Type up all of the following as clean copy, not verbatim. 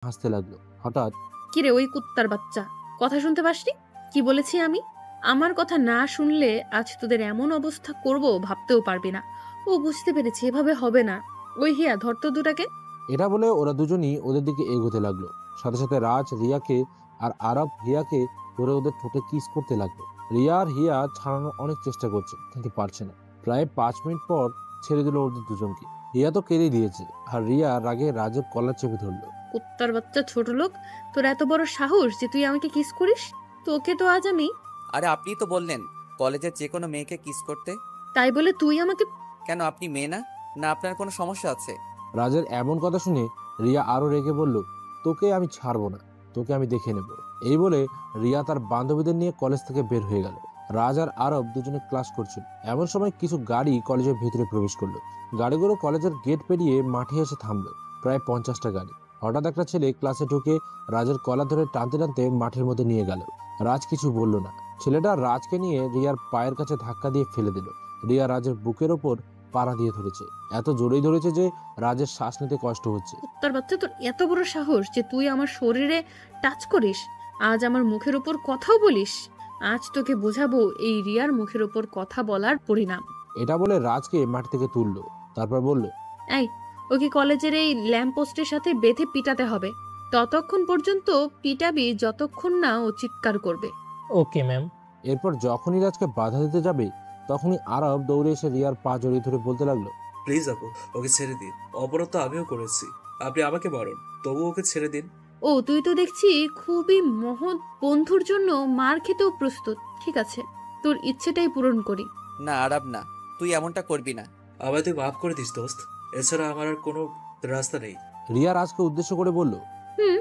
হাসতে লাগলো। হঠাৎ, কিরে ওই কুত্তার বাচ্চা, কথা শুনতে পাসনি? কি বলেছি আমি? আমার কথা না শুনলে আজ তোদের এমন অবস্থা করব ভাবতেও পারবি না। ও বুঝতে পেরেছি, এভাবে হবে না। ওই হিয়া, ধর তো দুটাকে। এটা বলে ওরা দুজনই ওদের দিকে এগোতে লাগলো। সাথে সাথে রাজ রিয়াকে আর আরব হিয়াকে ধরে ওদের ঠোঁটে কিস করতে লাগলো। রিয়া আর হিয়া ছাড়ানোর অনেক চেষ্টা করছে, কিন্তু পারছে না। প্রায় 5 মিনিট পর ছেড়ে দিল ওদের দুজনকে। হিয়া তো কেঁদে দিয়েছে, আর রিয়া রাগে রাজের কলার চেপে ধরলো। কুত্তার বাচ্চা ছোট লোক, তোর এত বড় সাহস যে তুই আমাকে কিস করিস? তোকে তো আজ আমি। আরে আপনি তো বললেন কলেজের যে কোনো মেয়েকে কিস করতে। তাই বলে তুই আমাকে? কেন, আপনি মেয়ে না? না আপনার কোনো সমস্যা আছে? রাজের এমন কথা শুনে রিয়া আরো রেগে বলল, তোকে আমি ছাড়বো না, তোকে আমি দেখে নেব। এই বলে রিয়া তার বান্ধবীদের নিয়ে কলেজ থেকে বের হয়ে গেল। রাজ আর আরব দুজনে ক্লাস করছিল। এমন সময় কিছু গাড়ি কলেজের ভিতরে প্রবেশ করলো। গাড়িগুলো কলেজের গেট পেরিয়ে মাঠে এসে থামলো। প্রায় 50টা গাড়ি। হঠাৎ একটা ছেলে ক্লাসে ঢুকে রাজের কলার ধরে টানতে টানতে মাঠের মধ্যে নিয়ে গেল। রাজ কিছু বলল না। ছেলেটা রাজকে নিয়ে রিয়ার পায়ের কাছে ধাক্কা দিয়ে ফেলে দিল। রিয়া রাজের বুকের ওপর পাড়া দিয়ে ধরেছে। এত জোরেই ধরেছে যে রাজের শ্বাস নিতে কষ্ট হচ্ছে। কুত্তার বাচ্চা, তোর এত বড় সাহস যে তুই আমার শরীরে টাচ করিস, আজ আমার মুখের উপর কথাও বলিস। আজ তোকে বোঝাবো এই রিয়ার মুখের উপর কথা বলার পরিণাম। এটা বলে রাজকে মাটি থেকে তুললো। তারপর বলল, এই, ওকে কলেজের এই ল্যাম্প পোস্টের সাথে বেঁধে পিটাতে হবে। ততক্ষণ পর্যন্ত পিটাবি যতক্ষণ না ও চিৎকার করবে। Okay ma'am. এরপর যখনই রাজকে বাধা দিতে যাবে, তখনই আরব দৌড়ে এসে রিয়ার পা জড়িয়ে ধরে বলতে লাগলো, প্লিজ আপু, ওকে ছেড়ে দিন। অপরাধ তো আমিও করেছি, আপনি আমাকে মারুন, তবু ওকে ছেড়ে দিন। ও, তুই তো দেখছি খুবই মহৎ, বন্ধুর জন্য মার খেতেও প্রস্তুত। ঠিক আছে, তোর ইচ্ছেটাই পূরণ করি। না আরাব না, তুই এমনটা করবি না। আমায় তুই মাফ করে দিস দোস্ত, এছাড়া আমার আর কোনো রাস্তা নেই। রিয়া রাজকে উদ্দেশ্য করে বলল, হুম,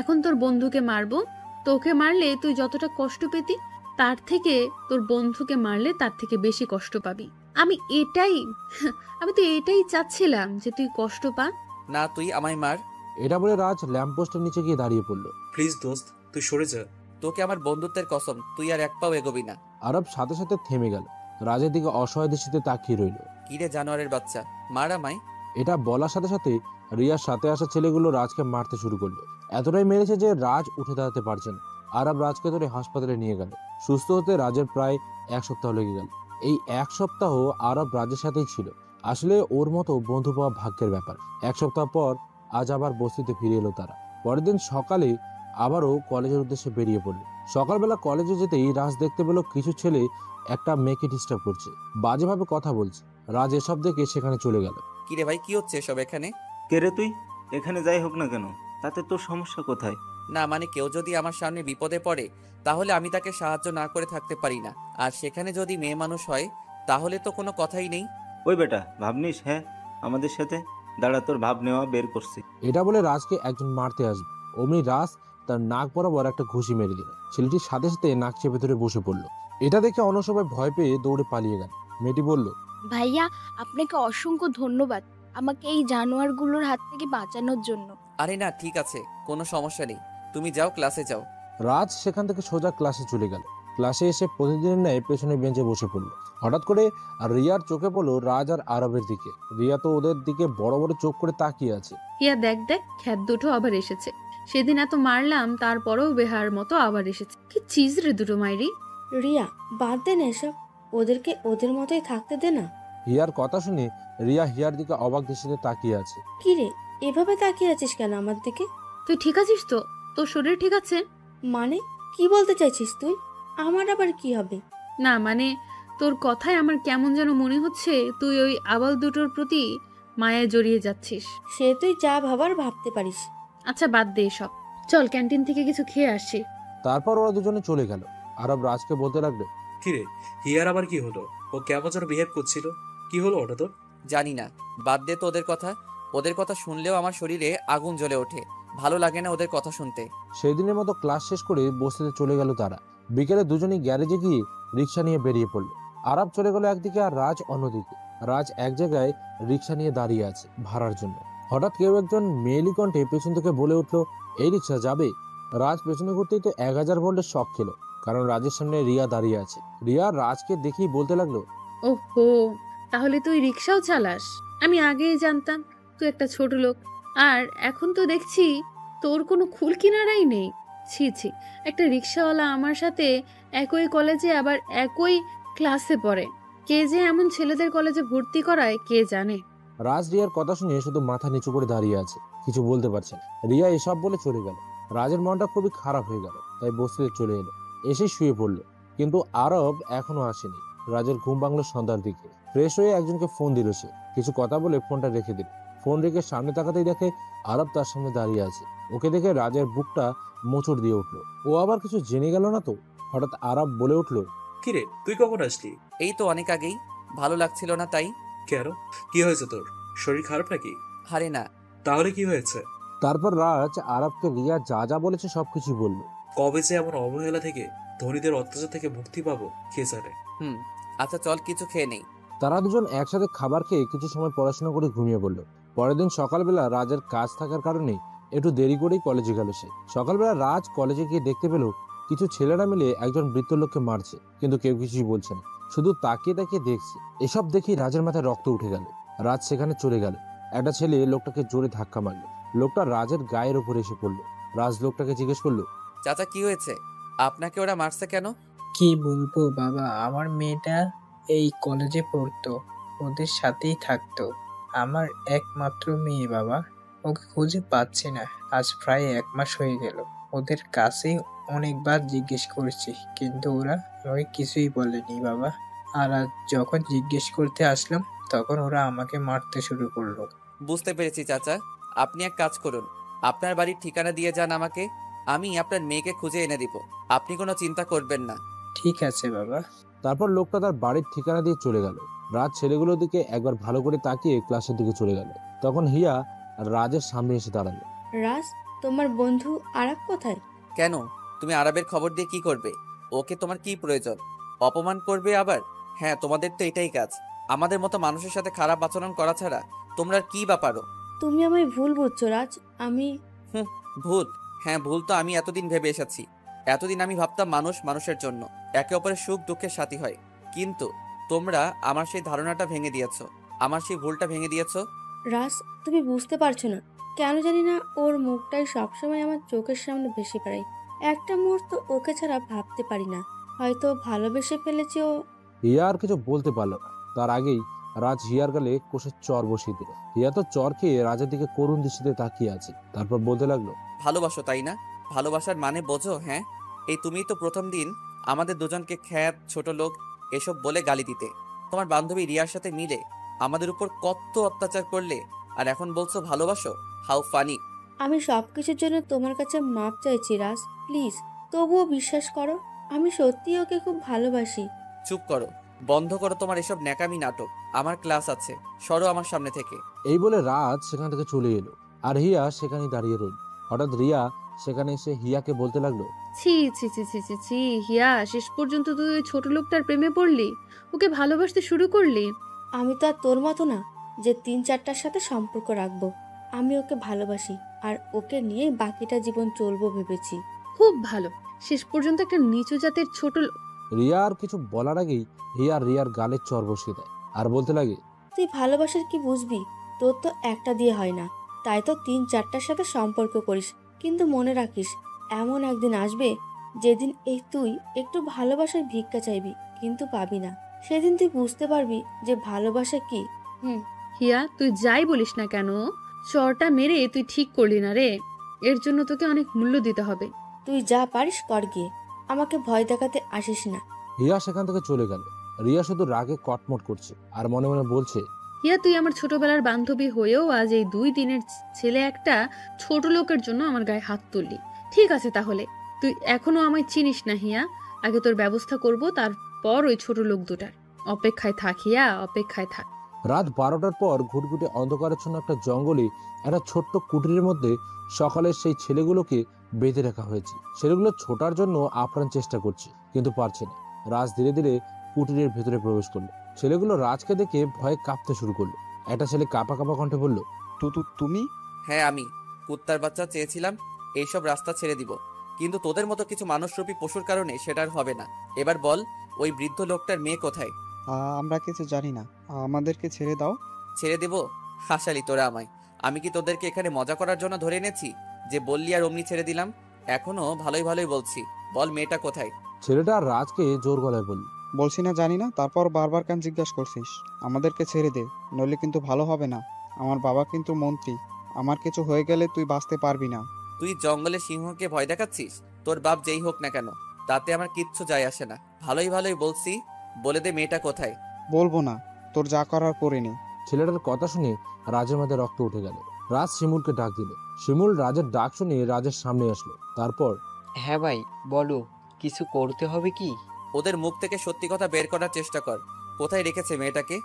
এখন তোর বন্ধুকে মারবো। তোকে মারলে তুই যতটা কষ্ট পেতি, তার থেকে তোর বন্ধুকে মারলে তার থেকে বেশি কষ্ট পাবি। আমি এটাই আমি তো এটাই চাচ্ছিলাম যে তুই কষ্ট পা। না, তুই আমায় মার। এটা বলে রাজ ল্যাম্পপোস্টের নিচে গিয়ে দাঁড়িয়ে পড়ল। প্লিজ দোস্ত, তুই সরে যা। তোকে আমার বন্ধুত্বের কসম, তুই আর এক পাও এগোবি না। আরব সাথে সাথে থেমে গেল। রাজের দিকে অসহায় দৃষ্টিতে তাকিয়ে রইল। কিরে জানোয়ারের বাচ্চা, মার আমায়। এটা বলার সাথে সাথে রিয়ার সাথে আসা ছেলেগুলো রাজকে মারতে শুরু করলো। এতটাই মেরেছে যে রাজ উঠে দাঁড়াতে পারছে না। আরব রাজকে ধরে হাসপাতালে নিয়ে গেল। সুস্থ হতে রাজের প্রায় 1 সপ্তাহ লেগে গেল। এই 1 সপ্তাহ আরব রাজের সাথেই ছিল। আসলে ওর মতো বন্ধু পাওয়া ভাগ্যের ব্যাপার। 1 সপ্তাহ পর আজ আবার বস্তিতে ফিরে এলো তারা। পরের দিন সকালে আবারও কলেজের উদ্দেশ্যে বেরিয়ে পড়লো। সকালবেলা কলেজে যেতেই রাজ দেখতে পেল কিছু ছেলে একটা মেয়েকে ডিস্টার্ব করছে, বাজেভাবে কথা বলছে। রাজ এসব দেখে সেখানে চলে গেল। কিরে ভাই, কি হচ্ছে এসব এখানে? কে রে তুই? এখানে যাই হোক না কেন, তাতে তোর সমস্যা কোথায়? না মানে, কেউ যদি আমার সামনে বিপদে পড়ে তাহলে আমি তাকে সাহায্য না করে থাকতে পারি না। আর সেখানে যদি মেয়ে মানুষ হয় তাহলে তো কোনো কথাই নেই। ওই বেটা, ভাবনিস হ্যাঁ আমাদের সাথে? দাঁড়া, তোর ভাব নেওয়া বের করছি। এটা বলে রাজকে একজন মারতে আসবে, অমনি রাজ তার নাক বরাবর একটা ঘুষি মেরে দিল। ছেলেটির সাথে সাথে নাক চেপে ধরে বসে পড়লো। এটা দেখে অন্য সবাই ভয় পেয়ে দৌড়ে পালিয়ে গেল। মেয়েটি বলল, ভাইয়া, আপনাকে অসংখ্য ধন্যবাদ আমাকে এই জানোয়ারগুলোর হাত থেকে বাঁচানোর জন্য। আরে না, ঠিক আছে, কোনো সমস্যা নেই। তুমি যাও, ক্লাসে যাও। রাজ সেখান থেকে সোজা ক্লাসে চলে গেল। ক্লাসে এসে প্রতিদিনের ন্যায় পেছনে বেঞ্চে বসে পড়লো। হঠাৎ করে রিয়ার চোখে পড়লো রাজ আর আরবের দিকে। রিয়া তো ওদের দিকে বড় বড় চোখ করে তাকিয়ে আছে। হিয়া, দেখ দেখ, খ্যাত দুটো আবার এসেছে। সেদিন এত মারলাম, তারপরেও বেহার মতো আবার এসেছে। কি চিজ রে দুটো মাইরি। রিয়া, বাদ দে না এসব, ওদেরকে ওদের মতোই থাকতে দে না। হিয়ার কথা শুনে রিয়া হিয়ার দিকে অবাক দৃষ্টিতে তাকিয়ে আছে। কি রে, এভাবে তাকিয়ে আছিস কেন আমার দিকে? তুই ঠিক আছিস তো? তোর শরীর ঠিক আছে? মানে কি বলতে চাইছিস তুই? আমার আবার কি হবে? না মানে, তোর কথায় আমার কেমন যেন মনে হচ্ছে তুই ওই আবাল দুটোর প্রতি মায়ায় জড়িয়ে যাচ্ছিস। সে তুই যা ভাবার ভাবতে পারিস। আচ্ছা বাদ দে এসব, চল ক্যান্টিন থেকে কিছু খেয়ে আসি। তারপর ওরা দুজনে চলে গেল। আরব রাজকে বলতে লাগলো, কিরে, হিয়ার আবার কি হলো? ও কেমন যেন বিহেভ করছিল, কি হলো ওটা তোর? জানি না, বাদ দে তো ওদের কথা। ওদের কথা শুনলেও আমার শরীরে আগুন জ্বলে ওঠে। ভালো লাগে না ওদের কথা শুনতে। সেই দিনের মতো ক্লাস শেষ করে বস্তিতে চলে গেল তারা। বিকেলে দুজনেই গ্যারেজে গিয়ে রিক্সা নিয়ে বেরিয়ে পড়লো। আরব চলে গেল একদিকে আর রাজ অন্যদিকে। রাজ এক জায়গায় রিক্সা নিয়ে দাঁড়িয়ে আছে ভাড়ার জন্য। হঠাৎ কেউ একজন মেয়েলি কণ্ঠে পেছন থেকে বলে উঠলো, এই রিক্সা যাবে? রাজ পেছনে ঘুরতেই তো 1000 ভোল্টের শক খেলো, কারণ রাজের সামনে রিয়া দাঁড়িয়ে আছে। রিয়া রাজকে দেখেই বলতে লাগলো, ওহো, তাহলে তুই রিক্সাও চালাস? আমি আগেই জানতাম তুই একটা ছোট লোক। আর এখন তো দেখছি তোর কোনো কুল কিনারাই নেই। ছি ছি, একটা রিক্সাওয়ালা আমার সাথে একই কলেজে আবার একই ক্লাসে পড়ে। কে যে এমন ছেলেদের কলেজে ভর্তি করায় কে জানে। রাজ রিয়ার কথা শুনে শুধু মাথা নিচু করে দাঁড়িয়ে আছে, কিছু বলতে পারছে না। রিয়া এসব বলে চলে গেল। রাজের মনটা খুবই খারাপ হয়ে গেল, তাই বসতে চলে এলো, এসে শুয়ে পড়লো। কিন্তু আরব এখনো আসেনি। রাজের ঘুম ভাঙলো সন্ধ্যার দিকে। ফ্রেশ হয়ে একজনকে ফোন দিল সে, কিছু কথা বলে ফোনটা রেখে দিল। ফোন রেখে সামনে তাকাতেই দেখে আরব তার সামনে দাঁড়িয়ে আছে। ওকে দেখে রাজের বুকটা মোচড় দিয়ে উঠলো। ও আবার কিছু জেনে গেল না তো? হঠাৎ আরব বলে উঠলো, কিরে তুই কখন আসলি? এই তো অনেক আগেই। ভালো লাগছিল না তাই। কেন, কি হয়েছে তোর? শরীর খারাপ নাকি? আরে না। তাহলে কি হয়েছে? তারপর রাজ আরবকে রিয়া যা যা বলেছে সবকিছু বললো। কবে যে এমন অবহেলা থেকে, ধনীদের অত্যাচার থেকে মুক্তি পাবো কে জানে। আচ্ছা চল কিছু খেয়ে নেই। তারা দুজন একসাথে খাবার খেয়ে কিছু সময় পড়াশোনা করে ঘুমিয়ে পড়লো। পরের দিন সকালবেলা রাজের কাজ থাকার কারণে একটু দেরি করেই কলেজে গেল সে। সকালবেলা রাজ কলেজে গিয়ে দেখতে পেল কিছু ছেলেরা মিলে একজন বৃদ্ধ লোককে মারছে, কিন্তু কেউ কিছুই বলছে না, শুধু তাকিয়ে তাকিয়ে দেখছে। এসব দেখি রাজের মাথায় রক্ত উঠে গেল। রাজ সেখানে চলে গেল। একটা ছেলে লোকটাকে জোরে ধাক্কা মারলো। লোকটা রাজের গায়ের উপরে এসে পড়লো। রাজ লোকটাকে জিজ্ঞেস করলো, চাচা কি হয়েছে? আপনাকে ওরা মারছে কেন? কি বলবো বাবা, আমার মেয়েটা এই কলেজে পড়তো, ওদের সাথেই থাকতো। আমার একমাত্র মেয়ে বাবা, ওকে খুঁজে পাচ্ছি না। আজ প্রায় 1 মাস হয়ে গেল। ওদের কাছেই অনেকবার জিজ্ঞেস করেছি, কিন্তু ওরা আমাকে কিছুই বলেনি বাবা। আর আজ যখন জিজ্ঞেস করতে আসলাম, তখন ওরা আমাকে মারতে শুরু করলো। বুঝতে পেরেছি চাচা। আপনি এক কাজ করুন, আপনার বাড়ির ঠিকানা দিয়ে যান আমাকে, আমি আপনার মেয়েকে খুঁজে এনে দিব। আপনি কোনো চিন্তা করবেন না। ঠিক আছে বাবা। তারপর লোকটা তার বাড়ির ঠিকানা দিয়ে চলে গেল। রাজ ছেলেগুলোর দিকে একবার ভালো করে তাকিয়ে ক্লাসের দিকে চলে গেল। তখন হিয়া রাজের সামনে এসে দাঁড়ালো। রাজ, তোমার বন্ধু আরাব কোথায়? কেন, তুমি আরবের খবর দিয়ে কি করবে? ওকে তোমার কি প্রয়োজন? অপমান করবে আবার? হ্যাঁ, তোমাদের তো এটাই কাজ, আমাদের মতো মানুষের সাথে খারাপ আচরণ করা ছাড়া তোমরা আর কি বা পারো? তুমি আমায় ভুল বুঝছো রাজ। আমি ভুল? হ্যাঁ ভুল তো আমি এতদিন ভেবে এসেছি। এতদিন আমি ভাবতাম মানুষ মানুষের জন্য একে অপরের সুখ দুঃখের সাথী হয়, কিন্তু তোমরা আমার সেই ধারণাটা ভেঙে দিয়েছো, আমার সেই ভুলটা ভেঙে দিয়েছো। রাজ, তুমি বুঝতে পারছো না। কেন জানি না ওর মুখটাই সবসময় আমার চোখের সামনে ভেসে বেড়ায়। একটা মুহূর্ত ওকে ছাড়া ভাবতে পারি না। হয়তো ভালোবেসে ফেলেছে ও। হিয়া আর কিছু বলতে পারলো না। তার আগেই রাজ হিয়ার গালে কষে চর বসিয়ে দিল। হিয়া তো চর খেয়ে রাজের দিকে করুণ দৃষ্টিতে তাকিয়ে আছে। তারপর বলতে লাগলো, ভালোবাসো তাই না? ভালোবাসার মানে বোঝো? হ্যাঁ, এই তুমিই তো প্রথম দিন আমাদের দুজনকে খ্যাত, ছোট লোক এসব বলে গালি দিতে। তোমার বান্ধবী রিয়ার সাথে মিলে আমাদের উপর কত অত্যাচার করলে, আর এখন বলছো ভালোবাসো? How funny. আমি সবকিছুর জন্য তোমার কাছে মাপ চাইছি রাজ, প্লিজ। তবুও বিশ্বাস করো, আমি সত্যিই ওকে খুব ভালোবাসি। চুপ করো, বন্ধ করো তোমার এসব ন্যাকামি নাটক। আমার ক্লাস আছে, সরো আমার সামনে থেকে। এই বলে রাজ সেখান থেকে চলে এলো, আর হিয়া সেখানেই দাঁড়িয়ে রইল। হঠাৎ রিয়া সেখানে এসে হিয়াকে বলতে লাগলো, ছি ছি ছি ছি ছি ছি, হিয়া, শেষ পর্যন্ত তুই ওই ছোট লোকটার প্রেমে পড়লি, ওকে ভালোবাসতে শুরু করলি। আমি তো আর তোর মতো না যে 3-4টার সাথে সম্পর্ক রাখবো। আমি ওকে ভালোবাসি, আর ওকে নিয়ে বাকিটা জীবন চলবো ভেবেছি। খুব ভালো, শেষ পর্যন্ত একটা নিচু জাতের ছোট রিয়া আর কিছু বলার আগেই হিয়া রিয়ার গালে চর বসিয়ে দেয়, আর বলতে লাগে, তুই ভালোবাসার কি বুঝবি? তোর তো একটা দিয়ে হয় না, তাই তো 3-4টার সাথে সম্পর্ক করিস। কিন্তু মনে রাখিস, এমন একদিন আসবে যেদিন এই তুই একটু ভালোবাসার ভিক্ষা চাইবি, কিন্তু পাবি না। সেদিন তুই বুঝতে পারবি যে ভালোবাসা কি। হিয়া, তুই যাই বলিস না কেন, চরটা মেরে তুই ঠিক করলি না রে। এর জন্য তোকে অনেক মূল্য দিতে হবে। তুই যা পারিস কর গিয়ে, আমাকে ভয় দেখাতে আসিস না। হিয়া সেখান থেকে চলে গেল। রিয়া শুধু রাগে কটমট করছে, আর মনে মনে বলছে, হিয়া, তুই আমার ছোটবেলার বান্ধবী হয়েও আজ এই 2 দিনের ছেলে একটা ছোট লোকের জন্য আমার গায়ে হাত তুললি। ঠিক আছে, তাহলে তুই এখনো আমায় চিনিস না হিয়া। আগে তোর ব্যবস্থা করব, তারপর ওই ছোট লোক দুটার। অপেক্ষায় থাক হিয়া, অপেক্ষায় থাক। রাত 12টার পর ঘুটঘুটে অন্ধকারের একটা জঙ্গলে একটা ছোট্ট কুটিরের মধ্যে সকালের সেই ছেলেগুলোকে বেঁধে রাখা হয়েছে। ছেলেগুলো ছোটার জন্য আপ্রাণ চেষ্টা করছে, কিন্তু পারছে না। রাজ ধীরে ধীরে কুটিরের ভেতরে প্রবেশ করলো। ছেলেগুলো রাজকে দেখে ভয়ে কাঁপতে শুরু করলো। একটা ছেলে কাঁপা কাঁপা কণ্ঠে বলল, তুমি? হ্যাঁ আমি। কুত্তার বাচ্চা চেয়েছিলাম এইসব রাস্তা ছেড়ে দিব, কিন্তু তোদের মতো কিছু মানুষরূপী পশুর কারণে সেটা আর হবে না। এবার বল, ওই বৃদ্ধ লোকটার মেয়ে কোথায়? আমরা কিছু জানি না, আমাদেরকে ছেড়ে দাও। ছেড়ে দেব? হাসালি তোরা আমায়। আমি কি তোদেরকে এখানে মজা করার জন্য ধরে এনেছি? যে বললি আর অমনি ছেড়ে দিলাম। এখনো ভালোই ভালোই বলছি, বল মেয়েটা কোথায়? ছেলেটা রাজকে জোর গলায় বলল। বলছি না জানি না, তারপর বারবার কেন জিজ্ঞাসা করছিস? আমাদেরকে ছেড়ে দে, নইলে কিন্তু ভালো হবে না। আমার বাবা কিন্তু মন্ত্রী, আমার কিছু হয়ে গেলে তুই বাঁচতে পারবি না। তুই জঙ্গলে সিংহকে ভয় দেখাচ্ছিস? তোর বাপ যেই হোক না কেন, তাতে আমার কিচ্ছু যায় আসে না। ভালোই ভালোই বলছি, বলে দে মেয়েটা কোথায়। বলবো না, তোর যা করার করে নে। ছেলেটার কথা শুনে রাজের মাথায় রক্ত উঠে গেল। রাজ শিমুলকে ডাক দিল। শিমুল রাজের ডাক শুনে রাজের সামনে আসলো। তারপর, হ্যাঁ ভাই বলো, কিছু করতে হবে কি? ওদের মুখ থেকে সত্যি কথা বের করার চেষ্টা কর। কোথায় রেখেছে মেয়েটাকে?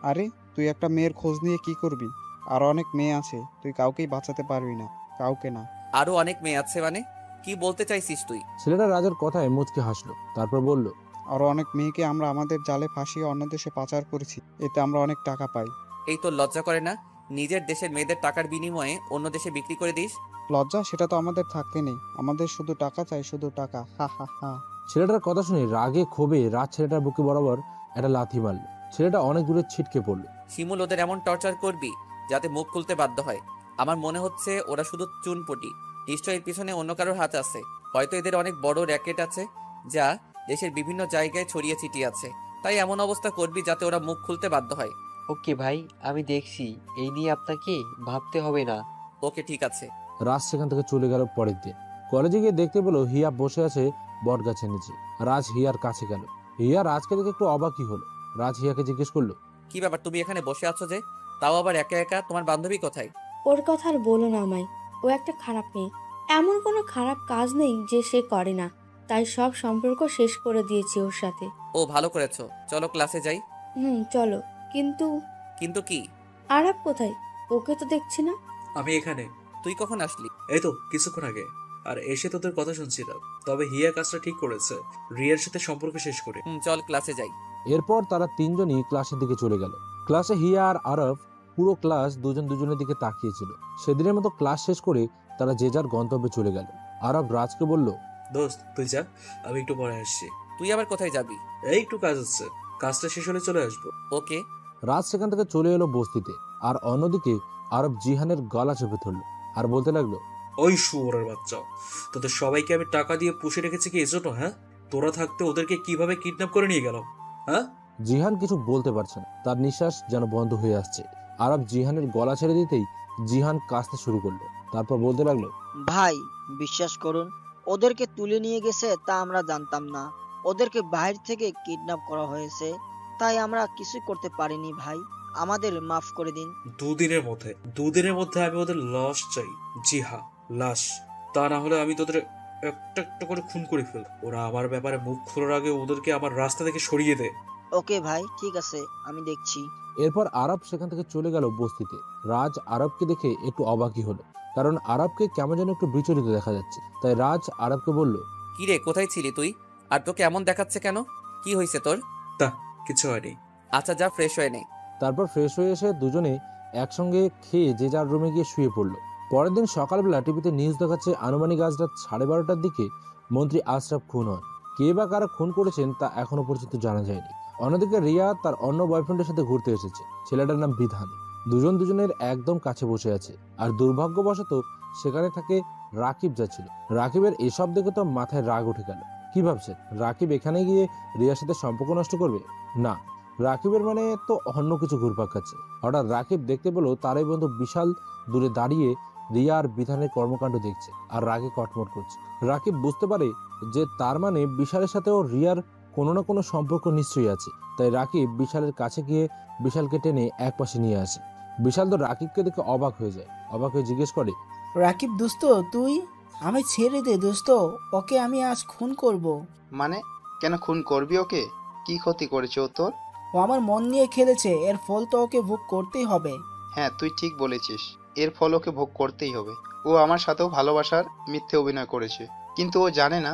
আরে তুই একটা মেয়ের খোঁজ নিয়ে কি করবি? আরো অনেক মেয়ে আছে, তুই কাউকেই বাঁচাতে পারবি না, কাউকে না। আরো অনেক মেয়ে আছে মানে? কি বলতে চাইছিস তুই? ছেলেটা রাজের কথায় মুচকে হাসলো। তারপর বলল, আরো অনেক মেয়েকে আমরা আমাদের জালে ফাঁসিয়ে অন্য দেশে পাচার করেছি, এতে আমরা অনেক টাকা পাই। এই তোর লজ্জা করে না? নিজের দেশের মেয়েদের টাকার বিনিময়ে অন্য দেশে বিক্রি করে দিস। লজ্জা? সেটা তো আমাদের থাকতে নেই, আমাদের শুধু টাকা চাই, শুধু টাকা। হা হা হা। ছেলেটার কথা শুনে রাগে ক্ষোভে রাজ ছেলেটার বুকে বরাবর একটা লাথি মারলো। ছেলেটা অনেক দূরে ছিটকে পড়লো। শিমুল, ওদের এমন টর্চার করবি যাতে মুখ খুলতে বাধ্য হয়? আমার মনে হচ্ছে ওরা শুধু চুনপটি। নিশ্চয়ই এর পিছনে অন্য কারোর হাত আছে। হয়তো এদের অনেক বড় র্যাকেট আছে, যা দেশের বিভিন্ন জায়গায় ছড়িয়ে ছিটিয়ে আছে। তাই এমন অবস্থা করবি যাতে ওরা মুখ খুলতে বাধ্য হয়। ওকে ভাই, আমি দেখছি, এই নিয়ে আপনাকে ভাবতে হবে না। ওকে, ঠিক আছে। রাজ সেখান থেকে চলে গেল। পরের দিন কলেজে গিয়ে দেখতে পেলো হিয়া বসে আছে বট গাছের নিচে। রাজ হিয়ার কাছে গেল। হিয়া রাজকে দেখে একটু অবাকই হলো। রাজ হিয়াকে জিজ্ঞেস করলো, কি ব্যাপার, তুমি এখানে বসে আছো যে? তাও আবার একা একা? তোমার বান্ধবী কোথায়? ওর কথা আর বলো না আমায়। ও একটা খারাপ মেয়ে। এমন কোনো খারাপ কাজ নেই যে সে করে না, তাই সব সম্পর্ক শেষ করে দিয়েছি ওর সাথে। ও, ভালো করেছো। চলো ক্লাসে যাই। চলো। কিন্তু কিন্তু কি? আরাপ কোথায়? ওকে তো দেখছি না। আমি এখানে। তুই কখন আসলি? এই তো কিছুক্ষণ আগে। আর এসে তোদের কথা শুনছিলাম। তবে হিয়া কাজটা ঠিক করেছে, রিয়ার সাথে সম্পর্ক শেষ করে। চল ক্লাসে যাই। এরপর তারা তিনজনই ক্লাসের দিকে চলে গেল। ক্লাসে হিয়া আর আরব পুরো ক্লাস দুজনের দিকে তাকিয়েছিল। সেদিনের মতো ক্লাস শেষ করে তারা যে যার গন্তব্যে চলে গেল। আরব রাজকে বলল, দোস্ত তুই যা, আমি একটু পরে আসছি। তুই আবার কোথায় যাবি? এই একটু কাজ হচ্ছে, কাজটা শেষ হলে চলে আসবো। ওকে। রাজ সেখান থেকে চলে এলো বস্তিতে। আর অন্যদিকে আরব জিহানের গলা চেপে ধরলো আর বলতে লাগলো, ওই শুয়োরের বাচ্চা, তোদের সবাইকে আমি টাকা দিয়ে পুষে রেখেছি কি এজন্য? হ্যাঁ, তোরা থাকতে ওদেরকে কিভাবে কিডন্যাপ করে নিয়ে গেল? হ্যাঁ? জিহান কিছু বলতে পারছে না। তার নিঃশ্বাস যেন বন্ধ হয়ে আসছে। আরব জিহানের গলা ছেড়ে দিতেই জিহান কাঁদতে শুরু করলো। তারপর বলতে লাগলো, ভাই বিশ্বাস করুন, ওদেরকে তুলে নিয়ে গেছে তা আমরা জানতাম না। ওদেরকে বাইরে থেকে কিডন্যাপ করা হয়েছে, তাই আমরা কিছুই করতে পারিনি ভাই, আমাদের মাফ করে দিন। দুদিনের মধ্যে আমি ওদের লাশ চাই। জি হ্যাঁ, লাশ। তা না হলে আমি তোদের একটা একটা করে খুন করে ফেল। ওরা আমার ব্যাপারে মুখ খোলার আগে ওদেরকে আমার রাস্তা থেকে সরিয়ে দে। ওকে ভাই, ঠিক আছে, আমি দেখছি। এরপর আরব সেখান থেকে চলে গেল বস্তিতে। রাজ আরবকে দেখে একটু অবাকই হলো, কারণ আরবকে কেমন যেন একটু বিচলিত দেখা যাচ্ছে। তাই রাজ আরবকে বলল, কি রে, কোথায় ছিলি তুই? আর তোকে এমন দেখাচ্ছে কেন? কি হয়েছে তোর? তা কিছু হয়নি। আচ্ছা, যা ফ্রেশ হয়ে নে। তারপর ফ্রেশ হয়ে এসে দুজনে একসঙ্গে খেয়ে যে যার রুমে গিয়ে শুয়ে পড়লো। পরের দিন সকালবেলা টিভিতে নিউজ দেখাচ্ছে আনুমানিক আজ রাত 12:30টার দিকে মন্ত্রী আশরাফ খুন হন। কে বা কারা খুন করেছেন তা এখনো পর্যন্ত জানা যায়নি। অন্যদিকে রিয়া তার অন্য বয়ফ্রেন্ডের সাথে ঘুরতে এসেছে। ছেলেটার নাম বিধান। দুজনের একদম কাছে বসে আছে। আর দুর্ভাগ্যবশত সেখানে থাকে রাকিব যাচ্ছিল। রাকিবের এসব দেখে তো মাথায় রাগ উঠে গেল। কি ভাবছেন, রাকিব এখানে গিয়ে রিয়ার সাথে সম্পর্ক নষ্ট করবে? না, রাকিবের মানে তো অন্য কিছু ঘুরপাক খাচ্ছে। হঠাৎ রাকিব দেখতে পেল তারই বন্ধু বিশাল দূরে দাঁড়িয়ে রিয়া আর বিধানের কর্মকাণ্ড দেখছে আর রাগে কটমট করছে। রাকিব বুঝতে পারে যে তার মানে বিশালের সাথেও রিয়ার কোনো না কোনো সম্পর্ক নিশ্চয়ই আছে। তাই রাকিব বিশালের কাছে গিয়ে বিশালকে টেনে এক পাশে নিয়ে আসে। বিশাল তো রাকিবকে দেখে অবাক হয়ে যায়। অবাক হয়ে জিজ্ঞেস করে, রাকিব দোস্ত তুই? আমি ছেড়ে দে দোস্ত, ওকে আমি আজ খুন করব। মানে কেন খুন করবি ওকে? কি ক্ষতি করেছে ও তোর? ও আমার মন নিয়ে খেলেছে, এর ফল তো ওকে ভোগ করতেই হবে। হ্যাঁ, তুই ঠিক বলেছিস, এর ফল ওকে ভোগ করতেই হবে। ও আমার সাথেও ভালোবাসার মিথ্যে অভিনয় করেছে, কিন্তু ও জানে না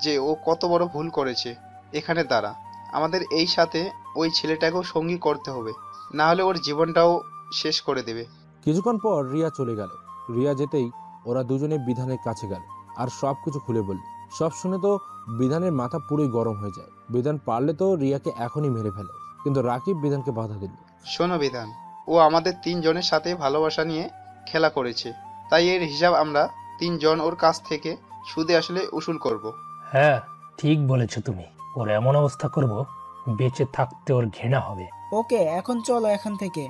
যে ও কত বড় ভুল করেছে। এখানে দাঁড়া, আমাদের এই সাথে ওই ছেলেটাকেও সঙ্গী করতে হবে, না হলে ওর জীবনটাও শেষ করে দেবে। কিছুক্ষণ পর রিয়া চলে গেল। রিয়া যেতেই ওরা দুজনে বিধানের কাছে গেল আর সবকিছু খুলে বলল। সব শুনে তো বিধানের মাথা পুরোই গরম হয়ে যায়। বিধান পারলে তো রিয়াকে এখনই মেরে ফেলে, কিন্তু রাকিব বিধানকে বাধা দিল। শোনো বিধান, ও আমাদের তিনজনের সাথে ভালোবাসা নিয়ে খেলা করেছে, তাই এর হিসাব আমরা তিনজন ওর কাছ থেকে সুদে আসলে উসুল করব। হ্যাঁ, ঠিক বলেছো তুমি। ওর এমন অবস্থা করব, বেঁচে থাকতে ওর ঘৃণা হবে। ওকে, এখন চলো এখান থেকে।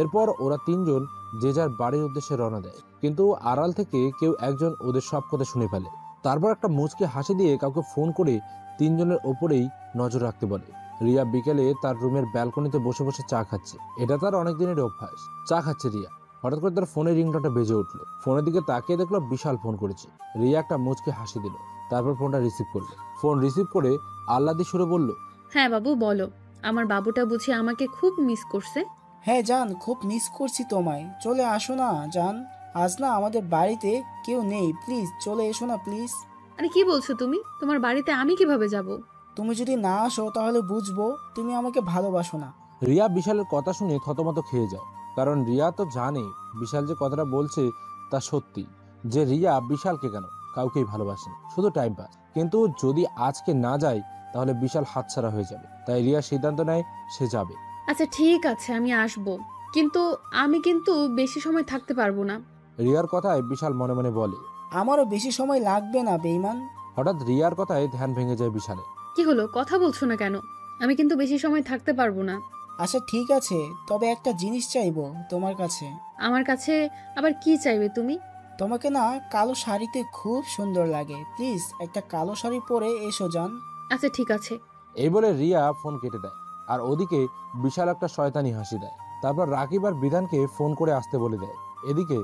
এরপর ওরা তিনজন যে যার বাড়ির উদ্দেশ্যে রওনা দেয়, কিন্তু আড়াল থেকে কেউ একজন ওদের সব কথা শুনে ফেলে। তারপর একটা মুচকে হাসি দিয়ে কাউকে ফোন করে তিনজনের ওপরেই নজর রাখতে বলে। রিয়া বিকেলে তার রুমের ব্যালকনিতে বসে বসে চা খাচ্ছে। এটা তার অনেক দিনের অভ্যাস। চা খাচ্ছে রিয়া, হঠাৎ করে তার ফোনের রিংটনটা বেজে উঠলো। ফোনের দিকে তাকিয়ে দেখলো বিশাল ফোন করেছে। রিয়া একটা মুচকে হাসি দিল, তারপর ফোনটা রিসিভ করলো। ফোন রিসিভ করে আহ্লাদি সুরে বলল, হ্যাঁ বাবু বলো। আমার বাবুটা বুঝি আমাকে খুব মিস করছে? হ্যাঁ জান, খুব মিস করছি তোমায়। চলে আসো না জান, আজ না আমাদের বাড়িতে কেউ নেই, প্লিজ চলে এসো না প্লিজ। আরে কি বলছো তুমি? তোমার বাড়িতে আমি কিভাবে যাব? তুমি যদি না আসো তাহলে বুঝবো তুমি আমাকে ভালোবাসো না। রিয়া বিশালের কথা শুনে থতমত খেয়ে যায়, কারণ রিয়া তো জানে বিশাল যে কথাটা বলছে তা সত্যি, যে রিয়া বিশালকে কেন কাউকেই ভালোবাসে না, শুধু টাইম পাস। কিন্তু যদি আজকে না যায় তাহলে বিশাল হাতছাড়া হয়ে যাবে। তাই রিয়া সিদ্ধান্ত নেয় সে যাবে। আচ্ছা ঠিক আছে, আমি আসবো, কিন্তু আমি বেশি সময় থাকতে পারবো না। রিয়ার কথায় বিশাল মনে মনে বলে, আমারও বেশি সময় লাগবে না বেঈমান। হঠাৎ রিয়ার কথায় ধ্যান ভেঙে যায় বিশালের। কি হলো, কথা বলছো না কেন? আমি বেশি সময় থাকতে পারবো না। আচ্ছা ঠিক আছে, তবে একটা জিনিস চাইবো তোমার কাছে। আমার কাছে আবার কি চাইবে তুমি? তোমাকে না কালো শাড়িতে খুব সুন্দর লাগে, প্লিজ একটা কালো শাড়ি পরে এসো জান। আচ্ছা ঠিক আছে। এই বলে রিয়া ফোন কেটে দেয়, আর ওদিকে বিশাল একটা শয়তানি হাসি দেয়। তারপর রাকিব আর বিধানকে ফোন করে আসতে বলে দেয়। এদিকে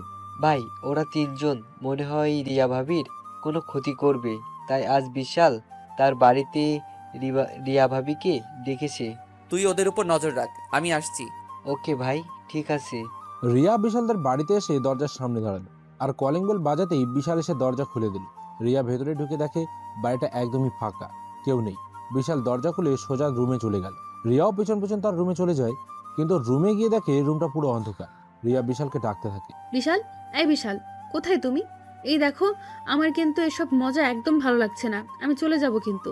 ভাই, ওরা তিনজন মনে হয় রিয়া ভাবির কোনো ক্ষতি করবে, তাই আজ বিশাল তার বাড়িতে রিয়া ভাবিকে ডেকেছে। তুই ওদের উপর নজর রাখ, আমি আসছি। ওকে ভাই, ঠিক আছে। রিয়া বিশালদের বাড়িতে এসে দরজার সামনে দাঁড়ালো, আর কলিং বেল বাজাতেই বিশাল এসে দরজা খুলে দিল। রিয়া ভেতরে ঢুকে দেখে বাড়িটা একদমই ফাঁকা, কেউ নেই। বিশাল দরজা খুলে সোজা রুমে চলে গেল। রিয়াও পেছন পেছন তার রুমে চলে যায়, কিন্তু রুমে গিয়ে দেখে রুমটা পুরো অন্ধকার। রিয়া বিশালকে ডাকতে থাকে, বিশাল, এই বিশাল, কোথায় তুমি? এই দেখো, আমার এসব মজা একদম ভালো লাগছে না, আমি চলে যাব কিন্তু।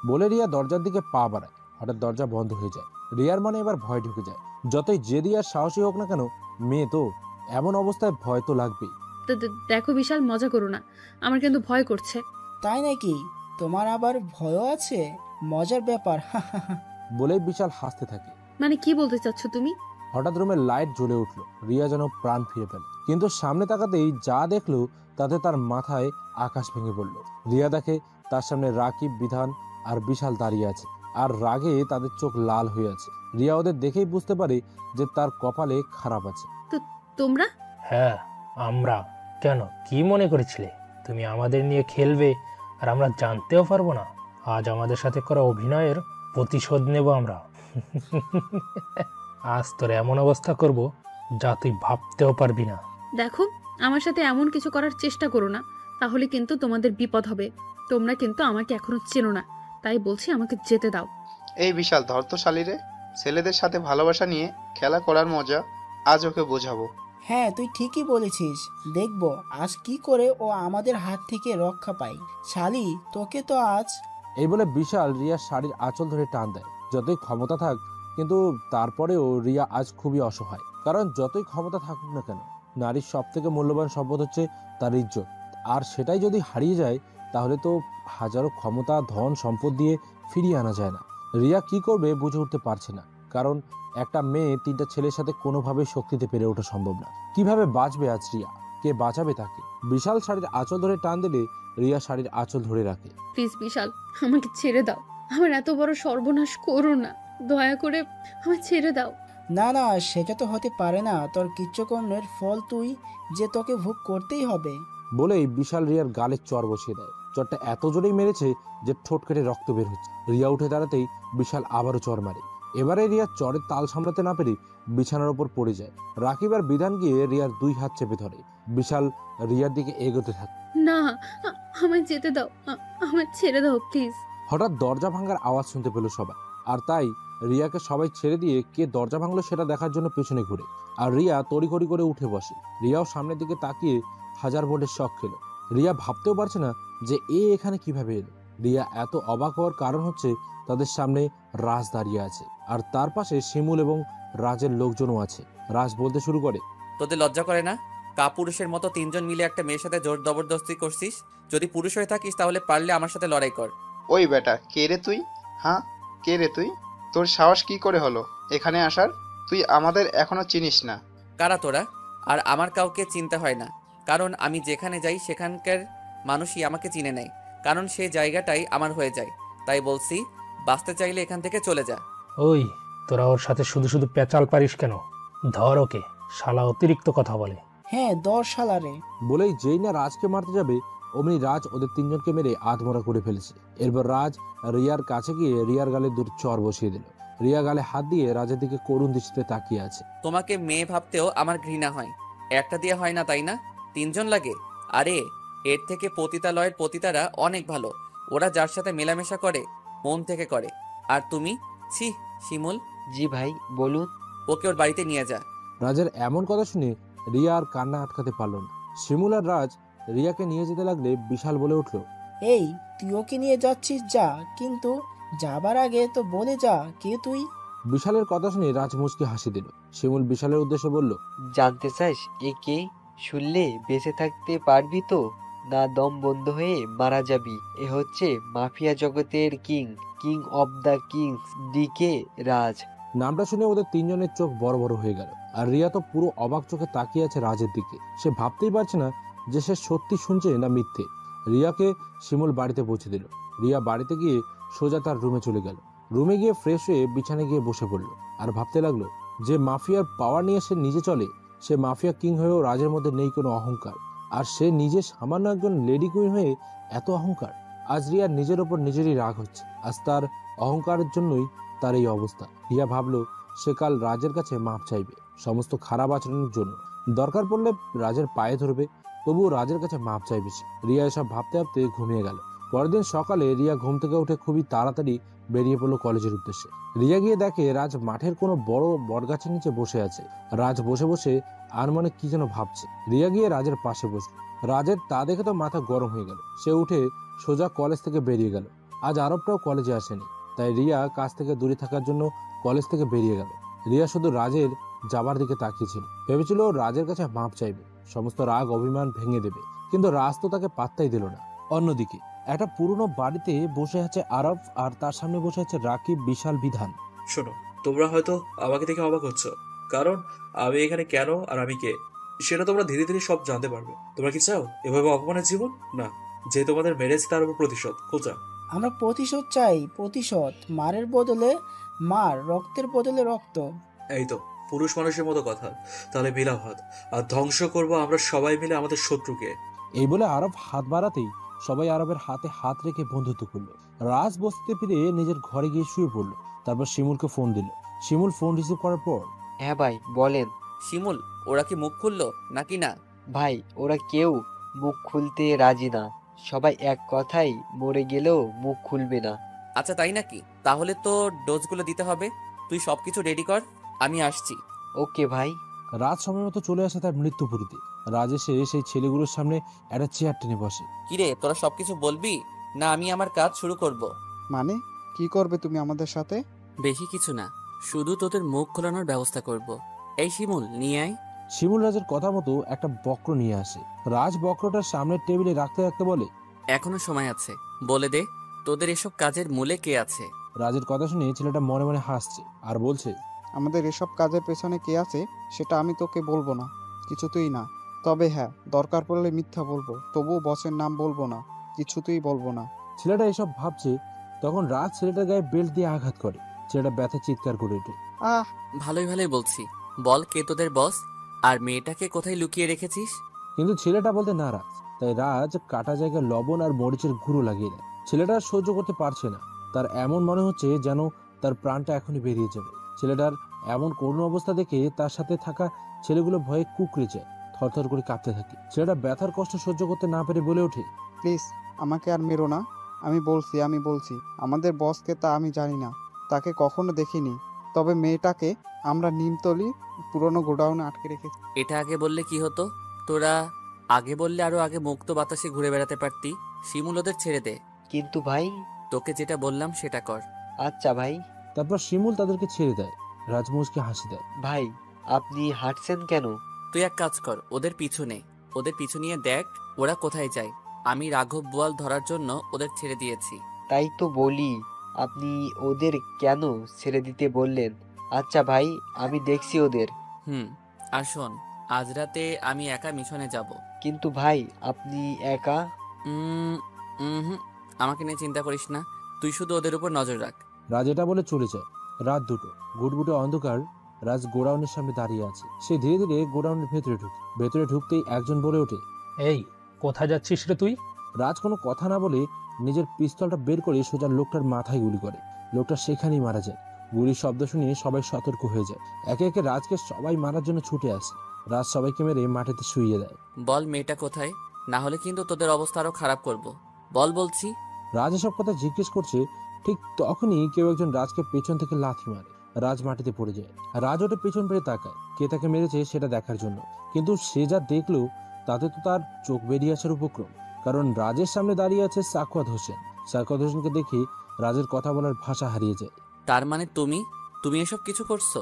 বলে রিয়া দরজার দিকে পা বাড়ায়। হঠাৎ দরজা বন্ধ হয়ে যায়। রিয়ার মনে এবার ভয় ঢুকে যায়। যতই জেদি আর সাহসী হোক না কেন, মেয়ে তো, এমন অবস্থায় ভয় তো লাগবেই। দেখো বিশাল, মজা করো না, আমার ভয় করছে। তাই নাকি? তোমার আবার ভয়ও আছে? মজার ব্যাপার। বলেই বিশাল হাসতে থাকে। মানে কি বলতে চাচ্ছ তুমি? হঠাৎ রুমের লাইট জ্বলে উঠলো। রিয়া যেন প্রাণ ফিরে পেল, কিন্তু সামনে তাকাতেই যা দেখলো তাতে তার মাথায় আকাশ ভেঙে পড়লো। রিয়া দেখে তার সামনে রাকিব, বিধান আর বিশাল দাঁড়িয়ে আছে, আর রাগে তাদের চোখ লাল হয়ে আছে। রিয়া ওদের দেখেই বুঝতে পারে যে তার কপালে খারাপ আছে। তো তোমরা? হ্যাঁ, আমরা। কেন, কি মনে করেছিলে তুমি আমাদের নিয়ে খেলবে আর আমরা জানতেও পারবো না? আজ আমাদের সাথে করা অভিনয়ের প্রতিশোধ নেব আমরা। আজ তোর এমন অবস্থা করব যা তুই ভাবতেও পারবি না। দেখো, আমার সাথে এমন কিছু করার চেষ্টা করো না, তাহলে তোমাদের বিপদ হবে। তোমরা আমাকে এখনো চেনো না, তাই বলছি আমাকে যেতে দাও। এই বিশাল ধর্তশালীরে, ছেলেদের সাথে ভালোবাসা নিয়ে খেলা করার মজা আজ ওকে বোঝাবো। হ্যাঁ, তুই ঠিকই বলেছিস, দেখবো আজ কি করে ও আমাদের হাত থেকে রক্ষা পাই। শালি, তোকে তো আজ। এই বলে বিশাল রিয়ার শাড়ির আঁচল ধরে টান দেয়। যতই ক্ষমতা থাক, কিন্তু তারপরেও রিয়া আজ খুবই অসহায়। কারণ যতই ক্ষমতা থাকুক না কেন, নারীর সব থেকে মূল্যবান সম্পদ হচ্ছে তার ইজ্জত। আর সেটাই যদি হারিয়ে যায়, তাহলে তো হাজারো ক্ষমতা, ধন, সম্পদ দিয়ে ফিরিয়ে আনা যায় না। রিয়া কি করবে বুঝে উঠতে পারছে না, কারণ একটা মেয়ে তিনটা ছেলের সাথে কোনোভাবে শক্তিতে পেরে ওঠা সম্ভব না। কিভাবে বাঁচবে আজ রিয়া? কে বাঁচাবে তাকে? বিশাল শাড়ির আঁচল ধরে টান দিলে রিয়া শাড়ির আঁচল ধরে রাখে। প্লিজ বিশাল, আমাকে ছেড়ে দাও, আমার এত বড় সর্বনাশ করো না, দয়া করে আমায় ছেড়ে দাও। না না, সেটা তো হতে পারে না, তোর কৃচ্ছকর্মের ফল তুই যে তোকে ভোগ করতেই হবে। বলেই বিশাল রিয়ার গালে চর বসিয়ে দেয়। চরটা এত জোরেই মেরেছে যে ঠোঁট কেটে রক্ত বের হচ্ছে। রিয়া উঠে দাঁড়াতেই বিশাল আবারও চর মারে। এবারে রিয়া চরের তাল সামলাতে না পেরে বিছানার ওপর পড়ে যায়। রাকিব আর বিধান গিয়ে রিয়ার দুই হাত চেপে ধরে। বিশাল রিয়ার দিকে এগোতে থাকে। না, আমায় যেতে দাও, আমায় ছেড়ে দাও প্লিজ। হঠাৎ দরজা ভাঙার আওয়াজ শুনতে পেল সবাই, আর তাই রিয়াকে সবাই ছেড়ে দিয়ে কে দরজা ভাঙলো সেটা দেখার জন্য পেছনে ঘুরে। আর রিয়া তড়িঘড়ি করে উঠে বসে। রিয়াও সামনের দিকে তাকিয়ে হাজার ভোল্টের শক খেলো। রিয়া ভাবতেও পারছে না যে এখানে কিভাবে এলো। রিয়া এত অবাক হওয়ার কারণ হচ্ছে তাদের সামনে রাজ দাঁড়িয়ে আছে, আর তার পাশে শিমুল এবং রাজের লোকজনও আছে। রাজ বলতে শুরু করে, তোদের লজ্জা করে না? কাপুরুষের মতো তিনজন মিলে একটা মেয়ের সাথে জোর জবরদস্তি করছিস। যদি পুরুষ হয়ে থাকিস তাহলে পারলে আমার সাথে লড়াই কর। ওই বেটা, কে রে তুই? হ্যাঁ, কে রে তুই? তোর সাহস কি করে হলো এখানে আসার? তুই আমাদের এখনো চিনিস না। কারা তোরা? আর আমার কাউকে চিনতে হয় না, কারণ আমি যেখানে যাই সেখানকার মানুষই আমাকে চিনে নেয়, কারণ সেই জায়গাটাই আমার হয়ে যায়। তাই বলছি, বাঁচতে চাইলে এখান থেকে চলে যা। ওই, তোরা ওর সাথে শুধু শুধু পেঁচাল পারিস কেন? ধর ওকে, শালা অতিরিক্ত কথা বলে। হ্যাঁ, 10 সালারে। বলেই যেই না রাজকে মারতে যাবে অমনি রাজ ওদের তিনজনকে মেরে আধমরা করে ফেলেছে। এরপর রাজ রিয়ার কাছে গিয়ে রিয়ার গালে দুটো চর বসিয়ে দিল। রিয়া গালে হাত দিয়ে রাজের দিকে করুণ দৃষ্টিতে তাকিয়ে আছে। তোমাকে মেয়ে ভাবতেও আমার ঘৃণা হয়। একটা দিয়ে হয় না, তাই না? তিনজন লাগে। আরে এর থেকে পতিতালয়ের পতিতারা অনেক ভালো। ওরা যার সাথে মেলামেশা করে মন থেকে করে। আর তুমি, ছি শিমুল। জি ভাই, বলুন। ওকে ওর বাড়িতে নিয়ে যা। রাজের এমন কথা শুনে রিয়া আর কান্না আটকাতে পারল না। শিমুল আর রাজ রিয়াকে নিয়ে যেতে লাগলে বিশাল বলে উঠল, এই, তুই ওকে নিয়ে যাচ্ছিস যা, কিন্তু যাবার আগে তো বলে যা কে তুই। বিশালের কথা শুনে রাজ মুচকি হাসি দিল। শিমুল বিশালের উদ্দেশ্যে বলল, জানতে চাস এ কে? শুনলে বেঁচে থাকতে পারবি তো, না দম বন্ধ হয়ে মারা যাবি? এ হচ্ছে মাফিয়া জগতের king of the kings, D K Raj. নামটা শুনে ওদের তিনজনের চোখ বড় বড় হয়ে গেল। আর রিয়া তো পুরো অবাক চোখে তাকিয়ে আছে রাজের দিকে। সে ভাবতেই পারছে না যে সে সত্যি শুনছে না মিথ্যে। রিয়াকে শিমুল বাড়িতে পৌঁছে দিল। রিয়া বাড়িতে গিয়ে সোজা তার রুমে চলে গেল। রুমে গিয়ে ফ্রেশ হয়ে বিছানায় গিয়ে বসে পড়ল। আর ভাবতে লাগলো, যে মাফিয়ার পাওয়ার নিয়ে সে নিজে চলে, সে মাফিয়া কিং হয়েও রাজের মধ্যে নেই কোনো অহংকার। আর সে নিজে সামান্য একজন লেডি কুইন হয়ে এত অহংকার। আজ রিয়ার নিজের ওপর নিজেরই রাগ হচ্ছে। আজ তার অহংকারের জন্যই তার এই অবস্থা। রিয়া ভাবলো সে কাল রাজের কাছে মাপ চাইবে সমস্ত খারাপ আচরণের জন্য। দরকার পড়লে রাজের পায়ে ধরবে, তবুও রাজের কাছে মাপ চাইবে সে। রিয়া এসব ভাবতে ভাবতে ঘুমিয়ে গেল। পরের দিন সকালে রিয়া ঘুম থেকে উঠে খুবই তাড়াতাড়ি বেরিয়ে পড়লো কলেজের উদ্দেশ্যে। রিয়া গিয়ে দেখে রাজ মাঠের কোনো বড় বটগাছের নিচে বসে আছে। রাজ বসে বসে আর মনে কি যেন ভাবছে। রিয়া গিয়ে রাজের পাশে বসলো। রাজের তা দেখে তো মাথা গরম হয়ে গেল। সে উঠে সোজা কলেজ থেকে বেরিয়ে গেল। আজ আরবটাও কলেজে আসেনি, তাই রিয়া কাজ থেকে দূরে থাকার জন্য কলেজ থেকে বেরিয়ে গেল। রিয়া শুধু রাজের যাবার দিকে তাকিয়েছিল। ভেবেছিল রাজের কাছে মাপ চাইবে, সমস্ত রাগ অভিমান ভেঙে দেবে, কিন্তু রাজ তো তাকে পাত্তাই দিল না। অন্যদিকে একটা পুরনো বাড়িতে বসে আছে আরব, আর তার সামনে বসে আছে রাকিব, বিশাল, বিধান। শোনো, তোমরা হয়তো আমাকে দেখে অবাক হচ্ছ, কারণ আমি এখানে কেন আর আমি কে সেটা তোমরা ধীরে ধীরে সব জানতে পারবে। তোমরা কি চাও এভাবে অপমানের জীবন? না, যে তোমাদের মেরেছে তার উপর প্রতিশোধ খোঁজা। আমরা প্রতিশোধ চাই, প্রতিশোধ। মারের বদলে মার, রক্তের বদলে রক্ত। এই তো পুরুষ মানুষের মতো কথা। তাহলে মিলাও হাত, আর ধ্বংস করবো আমরা সবাই মিলে আমাদের শত্রুকে। এই বলে আরব হাত বাড়াতেই সবাই আরবের হাতে হাত রেখে বন্ধুত্ব করলো। রাজ বসতে ফিরে নিজের ঘরে গিয়ে শুয়ে পড়লো। তারপর শিমুলকে ফোন দিল। শিমুল ফোন রিসিভ করার পর, হ্যাঁ ভাই বলেন। শিমুল, ওরা কি মুখ খুললো নাকি না? ভাই, ওরা কেউ মুখ খুলতে রাজি না। সবাই এক কথাই, মরে গেলেও মুখ খুলবে না। আচ্ছা তাই নাকি? তাহলে তো ডোজগুলো দিতে হবে। তুই সবকিছু রেডি কর, আমি আসছি। ওকে ভাই। রাজ সময় মতো চলে আসে তার মৃত্যুপুরীতে। রাজ এসে সেই ছেলেগুলোর সামনে একটা চেয়ার টেনে বসে। কিরে, তোরা সবকিছু বলবি না আমি আমার কাজ শুরু করব? মানে কি করবে তুমি আমাদের সাথে? বেশি কিছু না, শুধু তোদের মুখ খোলানোর ব্যবস্থা করব। এই শিমুল, নিয়ে আয়। শিমুল রাজের কথা মতো একটা বক্র নিয়ে আসে। রাজ বক্রটার সামনের টেবিলে রাখতে রাখতে বলে, এখনো সময় আছে, বলে দে তোদের এসব কাজের মূলে কে আছে। রাজের কথা শুনে ছেলেটা মনে মনে হাসছে আর বলছে, আমাদের এসব কাজের পেছনে কে আছে সেটা আমি তোকে বলবো না, কিছুতেই না। তবে হ্যাঁ, দরকার পড়লে মিথ্যা বলবো, তবুও বসের নাম বলবো না, কিছুতেই বলবো না। ছেলেটা এসব ভাবছে তখন রাজ ছেলেটার গায়ে বেল্ট দিয়ে আঘাত করে। ছেলেটা ব্যথা চিৎকার করে ওঠে। আহ, ভালোই ভালোই বলছি, বল কে তোদের বস, আর মেয়েটাকে কোথায় লুকিয়ে রেখেছিস? কিন্তু ছেলেটা বলতে নারাজ, তাই রাজ কাটা জায়গায় লবণ আর মরিচের গুঁড়ো লাগিয়ে দেয়। ছেলেটা সহ্য করতে পারছে না। তার এমন মনে হচ্ছে যেন তার প্রাণটা এখনই বেরিয়ে যাবে। ছেলেটার এমন করুণ অবস্থা দেখে তার সাথে থাকা ছেলেগুলো ভয়ে কুঁকড়ে যায়, থরথর করে কাঁপতে থাকে। ছেলেটা ব্যথার কষ্ট সহ্য করতে না পেরে বলে ওঠে, প্লিজ আমাকে আর মেরো না। আমি বলছি আমাদের বসকে তা আমি জানি না, তাকে কখনো দেখিনি। তবে মেয়েটাকে আমরা নিমতলি পুরনো গোডাউনে আটকে রেখেছি। এটা আগে বললে কি হতো? তোরা আগে বললে আরো আগে মুক্ত বাতাসে ঘুরে বেড়াতে পারতি। শিমুল, ওদের ছেড়ে দে। কিন্তু ভাই, তোকে যেটা বললাম সেটা কর। আচ্ছা ভাই। তারপর শিমুল তাদেরকে ছেড়ে দেয়। রাজমুজকে হাসি দেয়। ভাই, আপনি হাঁটছেন কেন? তুই এক কাজ কর, ওদের পিছু নে, ওদের পিছু নিয়ে দেখ ওরা কোথায় যায়। আমি রাঘব বোয়াল ধরার জন্য ওদের ছেড়ে দিয়েছি। তাই তো বলি, আপনি ওদের কেন ছেড়ে দিতে বললেন? আচ্ছা ভাই, আমি দেখছি ওদের। আর শোন, আজ রাতে আমি একা মিশনে যাব। কিন্তু ভাই, আপনি একা? হুম, আমাকে নিয়ে চিন্তা করিস না, তুই শুধু ওদের উপর নজর রাখ। রাজ এটা বলে চলে যায়। রাত 2টো, গুটগুটে অন্ধকার। রাজ গোডাউনের সামনে দাঁড়িয়ে আছে। সে ধীরে ধীরে গোডাউনের ভেতরে ঢুকে। ভেতরে ঢুকতেই একজন বলে ওঠে, এই কোথায় যাচ্ছিস রে তুই? রাজ কোনো কথা না বলে নিজের পিস্তলটা বের করে সোজা লোকটার মাথায় গুলি করে। লোকটা সেখানেই মারা যায়। গুলির শব্দ শুনে সবাই সতর্ক হয়ে যায়। একে একে রাজকে সবাই মারার জন্য ছুটে আসে। রাজ সবাইকে মেরে মাটিতে শুইয়ে দেয়। বল মেয়েটা কোথায়, না হলে কিন্তু তোদের অবস্থা আরো খারাপ করব। বল বলছি। রাজ এসব কথা জিজ্ঞেস করছে, ঠিক তখনই কেউ একজন রাজকে পেছন থেকে লাথি মারে। রাজ মাটিতে পড়ে যায়। রাজ ওটা পেছন ফিরে তাকায়, কে তাকে মেরেছে সেটা দেখার জন্য। কিন্তু সে যা দেখলো তাতে তো তার চোখ বেরিয়ে আসার উপক্রম। কারণ রাজের সামনে দাঁড়িয়ে আছে সাখাওয়াত হোসেন। সাখাওয়াত হোসেনকে দেখে রাজের কথা বলার ভাষা হারিয়ে যায়। তার মানে তুমি এসব কিছু করছো?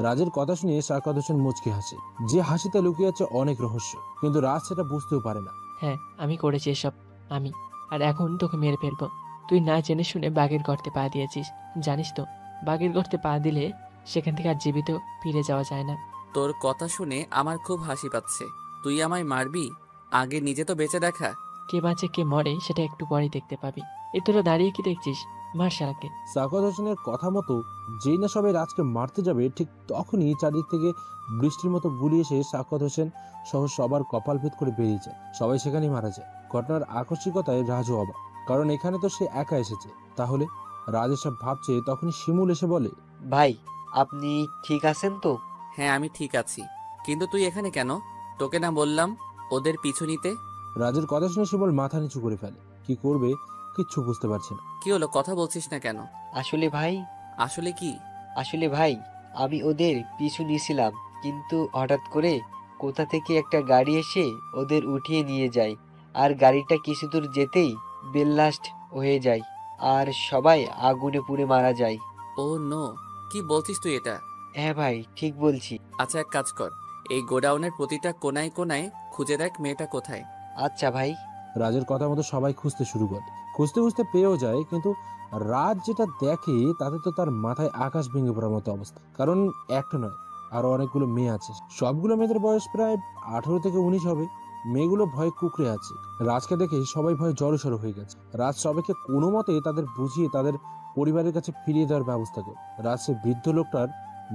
রাজের কথা শুনে সাখাওয়াত হোসেন মুচকি হাসে। যে হাসিতে লুকিয়ে আছে অনেক রহস্য, কিন্তু রাজ সেটা বুঝতেও পারে না। হ্যাঁ, আমি করেছি এসব, আমি। আর এখন তোকে মেরে ফেলবো। তুই না জেনে শুনে বাঘের গর্তে পা দিয়েছিস। জানিস তো, বাঘের গর্তে পা দিলে সেখান থেকে আর জীবিত ফিরে যাওয়া যায় না। তোর কথা শুনে আমার খুব হাসি পাচ্ছে। তুই আমায় মারবি? আগে নিজে তো বেঁচে দেখা। কে বাঁচে কে মরে সেটা একটু পরেই দেখতে পাবি। এ তোরা দাঁড়িয়ে কি দেখছিস? মার শালাকে। সাখাওয়াত হোসেনের কথা মতো যেই না সবাই রাজকে মারতে যাবে, ঠিক তখনই চারদিক থেকে বৃষ্টির মতো গুলি এসে সাখাওয়াত হোসেন সহ সবার কপাল ভেদ করে বেরিয়ে যায়। সবাই সেখানেই মারা যায়। ঘটনার আকস্মিকতায় রাজও অবাক, কারণ এখানে তো সে একা এসেছে। তাহলে রাজ এসব ভাবছে, তখনই শিমুল এসে বলে, ভাই, আপনি ঠিক আছেন তো? হ্যাঁ, আমি ঠিক আছি, কিন্তু তুই এখানে কেন? তোকে না বললাম ওদের পিছু নিতে? রাজের কথা শুনে শিমুল মাথা নিচু করে ফেলে। কি করবে কিচ্ছু বুঝতে পারছে না। কি হলো, কথা বলছিস না কেন? আসলে ভাই। আসলে কি? আসলে ভাই, আমি ওদের পিছু নিয়েছিলাম, কিন্তু হঠাৎ করে কোথা থেকে একটা গাড়ি এসে ওদের উঠিয়ে নিয়ে যায়। আর গাড়িটা কিছু দূর যেতেই বেল্লাস্ট হয়ে যায়, আর সবাই আগুনে পুড়ে মারা যায়। ও নো, কি বলছিস তুই এটা? হ্যাঁ ভাই, ঠিক বলছি। আচ্ছা, এক কাজ কর, এই গোডাউনের প্রতিটা কোনায় কোনায় খুঁজে দেখ মেয়েটা কোথায়। আচ্ছা ভাই। রাজের কথা মতো সবাই খুঁজতে শুরু করে। খুঁজতে খুঁজতে পেয়েও যায়, কিন্তু রাজ যেটা দেখে তাতে তো তার মাথায় আকাশ ভেঙে পড়ার মতো অবস্থা। কারণ একটা নয়, আরো অনেকগুলো মেয়ে আছে। সবগুলো মেয়েদের বয়স প্রায় 18 থেকে 19 হবে। মেয়েগুলো ভয়ে কুকড়ে আছে। রাজকে দেখে সবাই ভয়ে জড়সড় হয়ে গেছে। রাজ সবাইকে কোনো মতে তাদের বুঝিয়ে তাদের পরিবারের কাছে ফিরিয়ে দেওয়ার ব্যবস্থা করে। রাজ সে বৃদ্ধ লোকটার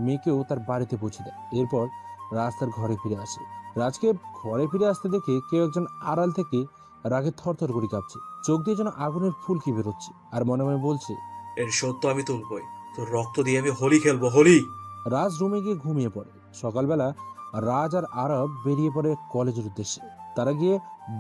মেয়েকেও তার বাড়িতে পৌঁছে দেয়। এরপর রাজ তার ঘরে ফিরে আসে। রাজকে ঘরে ফিরে আসতে দেখে কেউ একজন আড়াল থেকে রাগে থরথর করে কাঁপছে। চোখ দিয়ে যেন আগুনের ফুলকি বেরোচ্ছে, আর মনে মনে বলছে, এর সত্য আমি তুলবই, তোর রক্ত দিয়ে আমি হোলি খেলবো, হোলি। রাজ রুমে গিয়ে ঘুমিয়ে পড়ে। সকালবেলা রাজ আর আরব বেরিয়ে পড়ে কলেজের উদ্দেশ্যে। তারা গিয়ে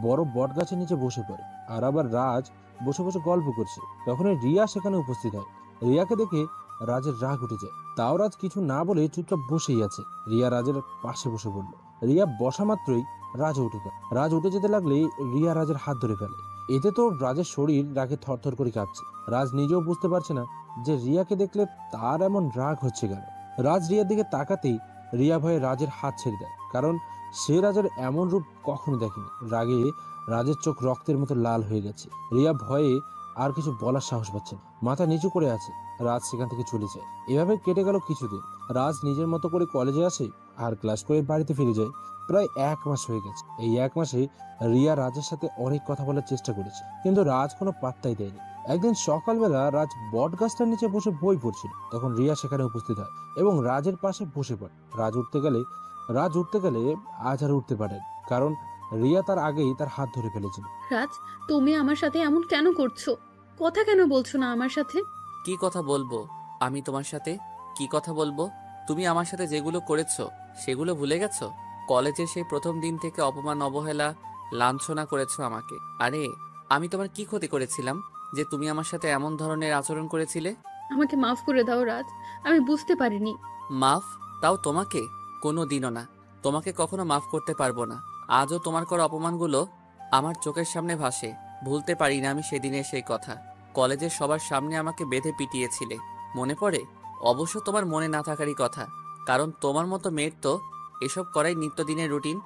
বড় বট গাছের নিচে বসে পড়ে। আরব আর রাজ বসে বসে গল্প করছে। তখনই রিয়া সেখানে উপস্থিত হয়। রিয়াকে দেখে রাজের রাগ উঠে যায়। তাও রাজ কিছু না বলে চুপচাপ বসেই আছে। রিয়া রাজের পাশে বসে পড়ল। রিয়া বসা মাত্রই রাজ উঠে গেল। রাজ উঠে যেতে লাগলেই রিয়া রাজের হাত ধরে ফেলে। এতে তো রাজের শরীর রাগে থরথর করে কাঁপছে। রাজ নিজেও বুঝতে পারছে না যে রিয়াকে দেখলে তার এমন রাগ হচ্ছে কেন। রাজ রিয়ার দিকে তাকাতেই রিয়া ভয়ে রাজের হাত ছেড়ে দেয়, কারণ সে রাজের এমন রূপ কখনো দেখেনি। রাগে রাজের চোখ রক্তের মতো লাল হয়ে গেছে। রিয়া ভয়ে আর কিছু বলার সাহস পাচ্ছে না, মাথা নিচু করে আছে। রাজ সেখান থেকে চলে যায়। এভাবে কেটে গেল কিছুদিন। রাজ নিজের মতো করে কলেজে আসে আর ক্লাস করে বাড়িতে ফিরে যায়। প্রায় 1 মাস হয়ে গেছে। এই 1 মাসে রিয়া রাজের সাথে অনেক কথা বলার চেষ্টা করেছে, কিন্তু রাজ কোনো পাত্তাই দেয়নি। একদিন সকালবেলা রাজ বট গাছটার নিচে বসে বই পড়ছিল। তখন রিয়া সেখানে উপস্থিত হয় এবং রাজের পাশে বসে পড়ে। রাজ উঠতে গেলে আজ আর উঠতে পারেন, কারণ রিয়া তার আগেই তার হাত ধরে ফেলেছিল। রাজ, তুমি আমার সাথে এমন কেন করছো? কথা কেন বলছো না আমার সাথে? কি কথা বলবো আমি তোমার সাথে? কি কথা বলবো? তুমি আমার সাথে যেগুলো করেছো সেগুলো ভুলে গেছো? কলেজের সেই প্রথম দিন থেকে অপমান, অবহেলা, লাঞ্ছনা করেছো আমাকে। আরে আমি তোমার কি ক্ষতি করেছিলাম যে তুমি আমার সাথে এমন ধরনের আচরণ করেছিলে? আমাকে মাফ করে দাও রাজ, আমি বুঝতে পারিনি। মাফ? তাও তোমাকে? কোনো দিনও না, তোমাকে কখনো মাফ করতে পারবো না। আজও তোমার করা অপমানগুলো আমার চোখের সামনে ভাসে। ভুলতে পারি না আমি সেদিনের সেই কথা। কলেজের সবার সামনে আমাকে বেঁধে পিটিয়েছিলে, মনে পড়ে? অবশ্য তোমার মনে না থাকারই কথা, কারণ তোমার মতো মেয়ের তো এসব করাই নিত্যদিনের রুটিন।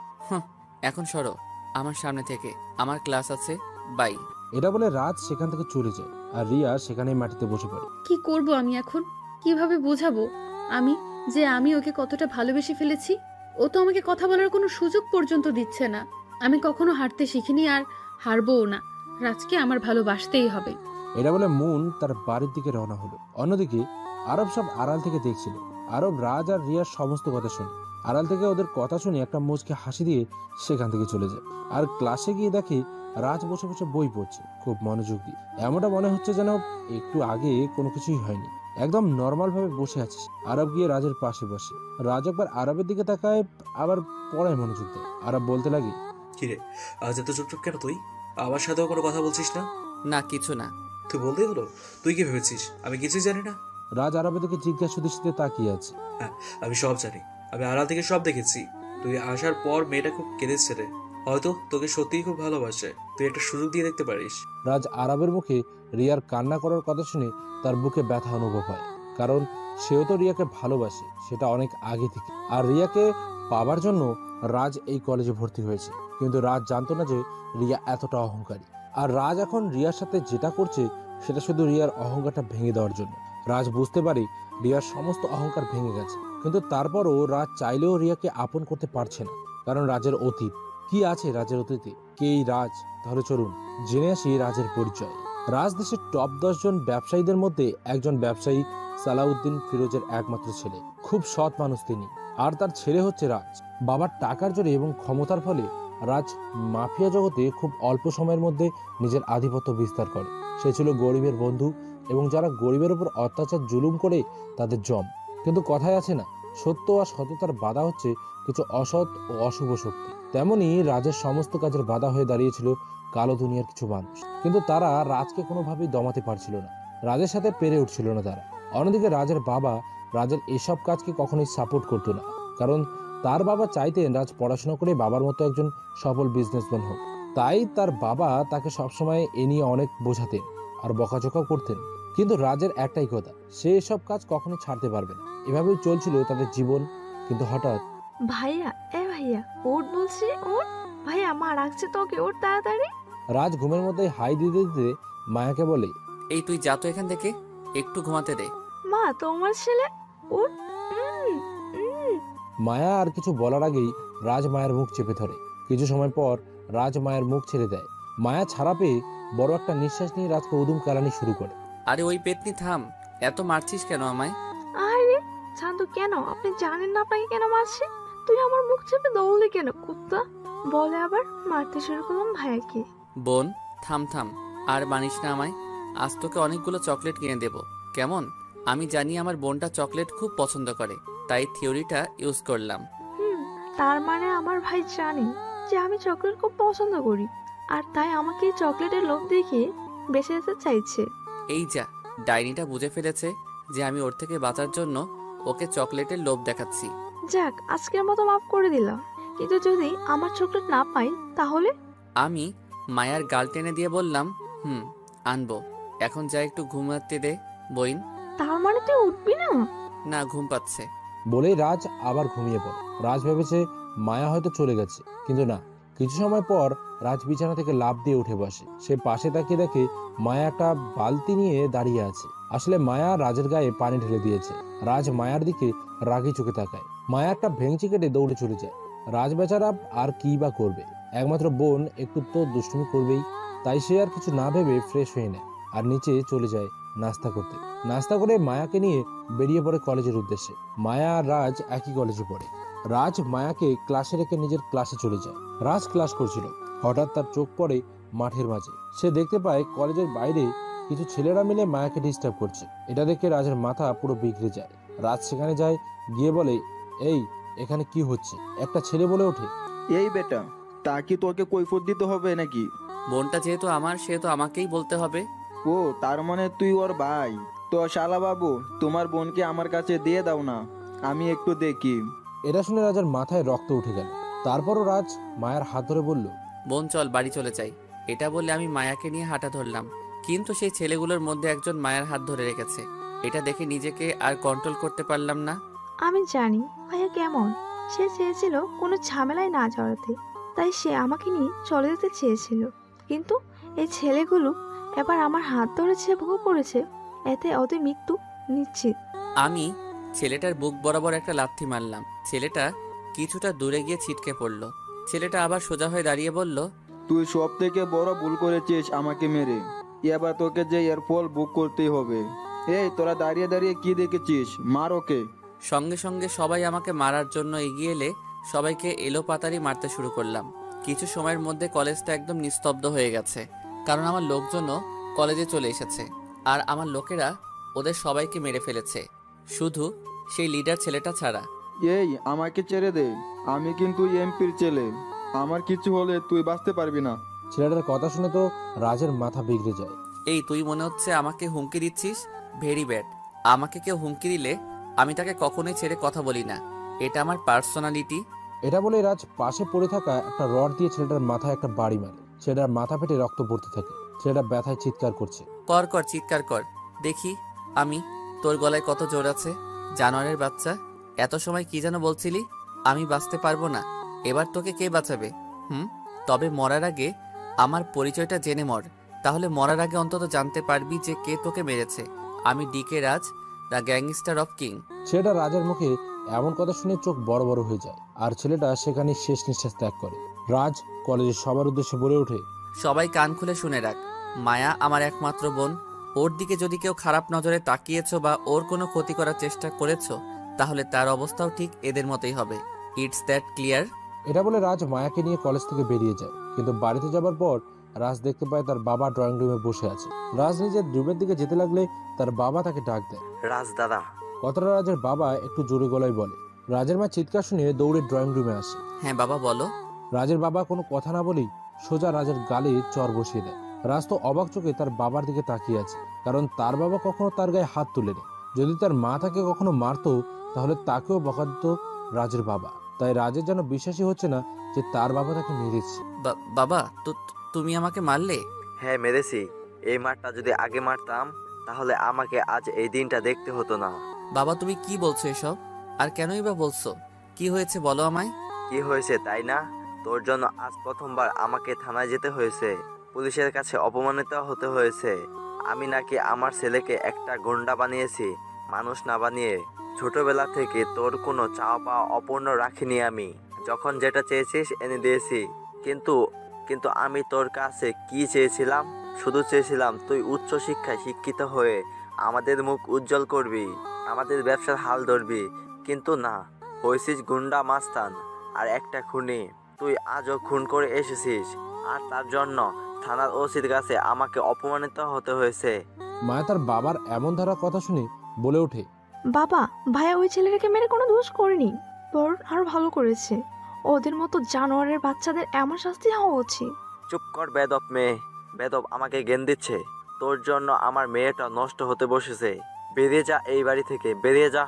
এখন সরো আমার সামনে থেকে, আমার ক্লাস আছে, বাই। এটা বলে রাজ সেখান থেকে চলে যায় আর রিয়া সেখানেই মাটিতে বসে পড়ে। কি করব আমি এখন? কিভাবে বোঝাবো আমি ওকে কতটা ভালোবেসে ফেলেছি? ও তো আমাকে কথা বলার কোনো সুযোগ পর্যন্ত দিচ্ছে না। আমি কখনো হারতে শিখিনি, আর হারবও না। রাজকে আমার ভালোবাসতেই হবে। এটা বলে মুন তার বাড়ির দিকে রওনা হলো। অন্যদিকে আরব সব আড়াল থেকে দেখছিল। আরব রাজ আর রিয়ার সমস্ত কথা শুনে, আড়াল থেকে ওদের কথা শুনে একটা মুচকে হাসি দিয়ে সেখান থেকে চলে যায়। আর ক্লাসে গিয়ে দেখে রাজ বসে বসে বই পড়ছে খুব মনোযোগ দিয়ে। এমনটা মনে হচ্ছে যেন একটু আগে কোনো কিছুই হয়নি, একদম নর্মাল ভাবে বসে আছে। আরব গিয়ে রাজের পাশে বসে। রাজ একবার আরবের দিকে তাকায়, আবার পড়ায় মনোযোগ দেয়। আরব বলতে লাগে, কিরে আজ এত চুপচাপ কেন তুই? আমার সাথেও কোনো কথা বলছিস না? না কিছু না। তুই বলতেই হলো, তুই কি ভেবেছিস আমি কিছুই জানি না? রাজ আরবের দিকে জিজ্ঞাসা দৃষ্টিতে তাকিয়ে আছে। হ্যাঁ আমি সব জানি, আমি আড়াল থেকে সব দেখেছি। তুই আসার পর মেয়েটা খুব কেঁদেছে রে, হয়তো তোকে সত্যিই খুব ভালোবাসে। তুই একটা সুযোগ দিয়ে দেখতে পারিস। রাজ আরবের মুখে রিয়ার কান্না করার কথা শুনে তার বুকে ব্যথা অনুভব হয়, কারণ সেও তো রিয়াকে ভালোবাসে, সেটা অনেক আগে থেকে। আর রিয়াকে পাবার জন্য রাজ এই কলেজে ভর্তি হয়েছে। কিন্তু রাজ জানতো না যে রিয়া এতটা অহংকারী। আর রাজ এখন রিয়ার সাথে যেটা করছে সেটা শুধু রিয়ার অহংকারটা ভেঙে দেওয়ার জন্য। রাজ বুঝতে পারে রিয়ার সমস্ত অহংকার ভেঙে গেছে, কিন্তু তারপরও রাজ চাইলেও রিয়াকে আপন করতে পারছে না, কারণ রাজের অতীত। কি আছে রাজের অতীতে? কে এই রাজ? তাহলে চলুন জেনে আসি রাজের পরিচয়। রাজ দেশের টপ 10 জন ব্যবসায়ীদের মধ্যে একজন ব্যবসায়ী সালাউদ্দিন ফিরোজের একমাত্র ছেলে। খুব সৎ মানুষ তিনি, আর তার ছেলে হচ্ছে রাজ। বাবার টাকার জোরে এবং ক্ষমতার ফলে রাজ মাফিয়া জগতে খুব অল্প সময়ের মধ্যে নিজের আধিপত্য বিস্তার করে। সে ছিল গরিবের বন্ধু এবং যারা গরিবের উপর অত্যাচার জুলুম করে তাদের জম। কিন্তু কথায় আছে না, সত্য আর সততার বাধা হচ্ছে কিছু অসৎ ও অশুভ শক্তি। তেমনি রাজের সমস্ত কাজের বাধা হয়ে দাঁড়িয়েছিল কালো দুনিয়ার কিছু মানুষ, কিন্তু তারা রাজকে কোনোভাবেই দমাতে পারছিল না। রাজের সাথে পেরে উঠছিল না তারা। অন্যদিকে রাজের বাবা রাজের এসব কাজকে কখনোই সাপোর্ট করতো না, কারণ তার বাবা চাইতেন রাজ পড়াশোনা করে বাবার মতো একজন সফল বিজনেসম্যান হোক। তাই তার বাবা তাকে সবসময় এ নিয়ে অনেক বোঝাতেন আর বকাঝকাও করতেন। কিন্তু রাজের একটাই কথা, সে এসব কাজ কখনো ছাড়তে পারবে না। এভাবেই চলছিল তাদের জীবন। কিন্তু হঠাৎ, ভাইয়া ভাইয়া ওঠ বলছি, ওঠ ভাইয়া, মা রাখছে তোকে, ওঠ তাড়াতাড়ি। রাজ ঘুমের মধ্যে হাই দিতে দিতে মায়াকে বলে, এই তুই যা তো এখান থেকে, একটু ঘুমাতে দে। মা তোমার ছেলে, ওঠ। মায়া আর কিছু বলার আগেই রাজ মায়ের মুখ চেপে ধরে। কিছু সময় পর রাজ মায়ের মুখ ছেড়ে দেয়। মায়া ছাড়া পেয়ে বড় একটা নিঃশ্বাস নিয়ে রাজকে উদুম কালানি শুরু করে। আরে ওই পেতনি থাম, এত মারছিস কেন আমায়? আরে শান্ত, কেন? আপনি জানেন না আপনাকে কেন মারছে? তুই আমার মুখ চেপে দৌড়লি কেন কুত্তা? বলে আবার মারতে শুরু করলাম ভাইয়াকে। বোন থাম থাম, আর মানিস না আমায়। আজ তোকে অনেকগুলো চকলেট কিনে দেব, কেমন? আমি জানি আমার বোনটা চকলেট খুব পছন্দ করে, তাই থিওরিটা ইউজ করলাম। তার মানে আমার ভাই জানে যে আমি চকলেট খুব পছন্দ করি, আর তাই আমাকে চকলেটের লোভ দেখিয়ে বেঁচে যেতে চাইছে। এই যা, ডাইনিটা বুঝে ফেলেছে যে আমি ওর থেকে বাঁচার জন্য ওকে চকলেটের লোভ দেখাচ্ছি। যাক, আজকের মতো মাফ করে দিলাম, কিন্তু যদি আমার চকলেট না পাই তাহলে? আমি মায়ার গাল টেনে দিয়ে বললাম, আনবো। এখন যা একটু ঘুমাতে দে বইন। তার মানে তুই উঠবি না? না, ঘুম পাচ্ছে। বলেই রাজ আবার ঘুমিয়ে পড়ে। রাজ ভেবেছে মায়া হয়তো চলে গেছে, কিন্তু না। কিছু সময় পর রাজ বিছানা থেকে লাফ দিয়ে উঠে বসে। সে পাশে তাকিয়ে দেখে মায়া একটা বালতি নিয়ে দাঁড়িয়ে আছে। আসলে মায়া রাজের গায়ে পানি ঢেলে দিয়েছে। রাজ মায়ার দিকে রাগি চোখে তাকায়। মায়া একটা ভেঙচি কেটে দৌড়ে চলে যায়। রাজ বেচারা আর কি বা করবে, একমাত্র বোন একটু তো দুষ্টুমি করবেই। তাই সে আর কিছু না ভেবে ফ্রেশ হয়ে নেয় আর নিচে চলে যায় নাস্তা করতে। নাস্তা করে মায়াকে নিয়ে বেরিয়ে পড়ে কলেজের উদ্দেশ্যে। মায়া আর রাজ একই কলেজে পড়ে। রাজ মায়াকে ক্লাসে রেখে নিজের ক্লাসে চলে যায়। রাজ ক্লাস করছিল, হঠাৎ তার চোখ পড়ে মাঠের মাঝে। সে দেখতে পায় কলেজের বাইরে কিছু ছেলেরা মিলে মায়াকে ডিস্টার্ব করছে। এটা দেখে রাজের মাথা পুরো বিগড়ে যায়। রাজ সেখানে যায়, গিয়ে বলে, এই এখানে কি হচ্ছে? একটা ছেলে বলে ওঠে, এই বেটা, তা কি তোকে কৈফিয়ত দিতে হবে নাকি? বোনটা যেহেতু আমার, সেহেতু আমাকেই বলতে হবে। ও, তার মানে তুই ওর ভাই? তো শালা বাবু, তোমার বোনকে আমার কাছে দিয়ে দাও না, আমি একটু দেখি। এটা শুনে রাজার মাথায় রক্ত উঠে গেল। তারপরও রাজ মায়ের হাত ধরে বলল, বোন চল বাড়ি চলে যাই। এটা বলে আমি মায়াকে নিয়ে হাঁটা ধরলাম, কিন্তু সেই ছেলেগুলোর মধ্যে একজন মায়ের হাত ধরে রেখেছে। এটা দেখে নিজেকে আর কন্ট্রোল করতে পারলাম না। আমি জানি ভাইয়া কেমন, সে চেয়েছিল কোনো ঝামেলায় না জড়াতে, তাই সে আমাকে নিয়ে চলে যেতে চেয়েছিল। কিন্তু এই ছেলেগুলো এবার আমার হাত ধরেছে, ভুল করেছে, এতে ওদের মৃত্যু নিশ্চিত। আমি ছেলেটার বুক বরাবর একটা লাথি মারলাম। ছেলেটা কিছুটা দূরে গিয়ে ছিটকে পড়ল। ছেলেটা আবার সোজা হয়ে দাঁড়িয়ে বলল, তুই সব থেকে বড় ভুল করেছিস আমাকে মেরে। এবার তোকে যে এর ফল বুক করতেই হবে। এই তোরা দাঁড়িয়ে দাঁড়িয়ে কি দেখেছিস? মার ওকে। সঙ্গে সঙ্গে সবাই আমাকে মারার জন্য এগিয়ে এলে সবাইকে এলোপাতাড়ি মারতে শুরু করলাম। কিছু সময়ের মধ্যে কলেজটা একদম নিস্তব্ধ হয়ে গেছে, কারণ আমার লোকজনও কলেজে চলে এসেছে আর আমার লোকেরা ওদের সবাইকে মেরে ফেলেছে, শুধু সেই লিডার ছেলেটা ছাড়া। এই আমাকে ছেড়ে দে, আমি কিন্তু এমপির ছেলে। আমার কিছু হলে তুই বাঁচতে পারবি না। ছেলেটার কথা শুনে তো রাজের মাথা বিগড়ে যায়। এই তুই মনে হচ্ছে আমাকে হুমকি দিচ্ছিস? Very bad. আমাকে কেউ হুমকি দিলে আমি তাকে কখনোই ছেড়ে কথা বলি না, এটা আমার পার্সোনালিটি। এটা বলে রাজ পাশে পড়ে থাকা একটা রড দিয়ে ছেলেটার মাথায় একটা বাড়ি মারে। ছেলেটার মাথা ফেটে রক্ত পড়তে থাকে। ছেলেটা ব্যথায় চিৎকার করছে। কর কর, চিৎকার কর, দেখি আমি তোর গলায় কত জোর আছে। জানোয়ারের বাচ্চা, এত সময় কি যেন বলছিলি? আমি বাঁচতে পারবো না। এবার তোকে কে বাঁচাবে? তবে মরার আগে আমার পরিচয়টা জেনে মর, তাহলে মরার আগে অন্তত জানতে পারবি যে কে তোকে মেরেছে। আমি DK Raj, the gangster of king. ছেলেটা রাজের মুখে এমন কথা শুনে চোখ বড় বড় হয়ে যায়, আর ছেলেটা সেখানে শেষ নিঃশ্বাস ত্যাগ করে। রাজ কলেজের সবার উদ্দেশ্যে বলে ওঠে, সবাই কান খুলে শুনে রাখ, মায়া আমার একমাত্র বোন। ওর দিকে যদি কেউ খারাপ নজরে তাকিয়েছো বা ওর কোনো ক্ষতি করার চেষ্টা করেছো, তাহলে তার অবস্থাও ঠিক এদের মতোই হবে। It's that clear? এটা বলে রাজ মায়াকে নিয়ে কলেজ থেকে বেরিয়ে যায়। কিন্তু বাড়িতে যাবার পর রাজ দেখতে পায় তার বাবা ড্রয়িং রুমে বসে আছে। রাজ নিজের রুমের দিকে যেতে লাগলে তার বাবা তাকে ডাক দেয়। রাজ দাদা। কথাটা রাজের বাবা একটু জোরে গলায় বলে। রাজের মা চিৎকার শুনে দৌড়ে ড্রয়িং রুমে আসে। হ্যাঁ বাবা বলো। রাজের বাবা কোনো কথা না বলেই সোজা রাজের গালে চর বসিয়ে দেয়। রাজ তো অবাক চোখে তার বাবার দিকে তাকিয়ে আছে, কারণ তার বাবা কখনো তার গায়ে হাত তুলেনি। যদি তার মা তাকে কখনো মারতো তাহলে তাকেও বকা দিত রাজের বাবা। তাই রাজের যেন বিশ্বাসই হচ্ছে না যে তার বাবা তাকে মেরেছে। বাবা, তুমি আমাকে মারলে? হ্যাঁ মেরেছি। এই মারটা যদি আগে মারতাম তাহলে আমাকে আজ এই দিনটা দেখতে হতো না। বাবা তুমি কি বলছো এসব? আর কেনই বা বলছো? কি হয়েছে বলো আমায়। কি হয়েছে তাই না? তোর জন্য আজ প্রথমবার আমাকে থানায় যেতে হয়েছে, পুলিশের কাছে অপমানিত হতে হয়েছে। আমি নাকি আমার ছেলেকে একটা গুন্ডা বানিয়েছি, মানুষ না বানিয়ে। ছোটবেলা থেকে তোর কোনো চাওয়া পাওয়া অপূর্ণ রাখিনি আমি। যখন যেটা চেয়েছিস এনে দিয়েছি। কিন্তু আমি তোর কাছে কি চেয়েছিলাম? শুধু চেয়েছিলাম তুই উচ্চ শিক্ষায় শিক্ষিত হয়ে আমাদের মুখ উজ্জ্বল করবি, আমাদের ব্যবসার হাল ধরবি। কিন্তু না, হয়েছিস গুন্ডা মাস্তান আর একটা খুনি। তুই আজও খুন করে এসেছিস, আর তার জন্য থানার ওসির কাছে আমাকে অপমানিত হতে হয়েছে। মায়া তার বাবার এমন ধারা কথা শুনে বলে ওঠে, বাবা, ভাইয়া ওই ছেলেটাকে মেরে কোনো দোষ করেনি, বরং আরো ভালো করেছে। ওদের মতো জানোয়ারের বাচ্চাদের এমন শাস্তি হওয়া উচিত। চুপ কর বেদব মেয়ে। বেদব আমাকে জ্ঞান দিচ্ছে। তোর জন্য আমার মেয়েটা নষ্ট হতে বসেছে। বেরিয়ে যা এই বাড়ি থেকে, বেরিয়ে যা।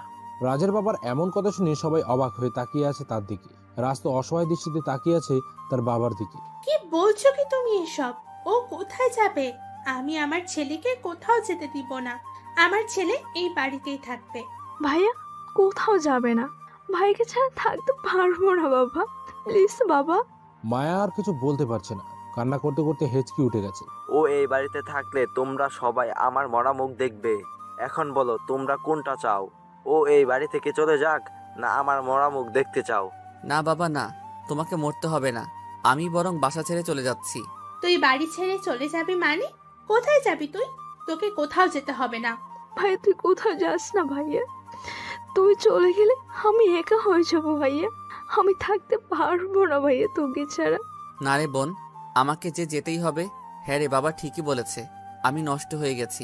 রাজের বাবার এমন কথা শুনে সবাই অবাক হয়ে তাকিয়ে আছে তার দিকে। রাজ তো অসহায় দৃষ্টিতে তাকিয়ে আছে তার বাবার দিকে। কি বলছো কি তুমি এসব? ও কোথায় যাবে? আমি আমার ছেলেকে কোথাও যেতে দিব না। আমার ছেলে এই বাড়িতেই থাকবে। ভাইয়া কোথাও যাবে না। ভাইকে ছাড়া থাকতে পারবো না বাবা, প্লিজ বাবা। মায়া আর কিছু বলতে পারছে না, কান্না করতে করতে হেঁচকি উঠে গেছে। ও এই বাড়িতে থাকলে তোমরা সবাই আমার মরা মুখ দেখবে। এখন বলো তোমরা কোনটা চাও? ও এই বাড়ি থেকে চলে যাক, না আমার মরা মুখ দেখতে চাও? না বাবা না, তোমাকে মরতে হবে না। আমি বরং বাসা ছেড়ে চলে যাচ্ছি। তুই বাড়ি ছেড়ে চলে যাবি মানে? কোথায় যাবি তুই? তোকে কোথাও যেতে হবে না। ভাইয়া তুই কোথাও যাস না ভাইয়া। তুই চলে গেলে আমি একা হয়ে যাবো ভাইয়া। আমি থাকতে পারবো না ভাইয়া তোকে ছাড়া। না রে বোন, আমাকে যে যেতেই হবে। হ্যাঁ রে বাবা ঠিকই বলেছে, আমি নষ্ট হয়ে গেছি।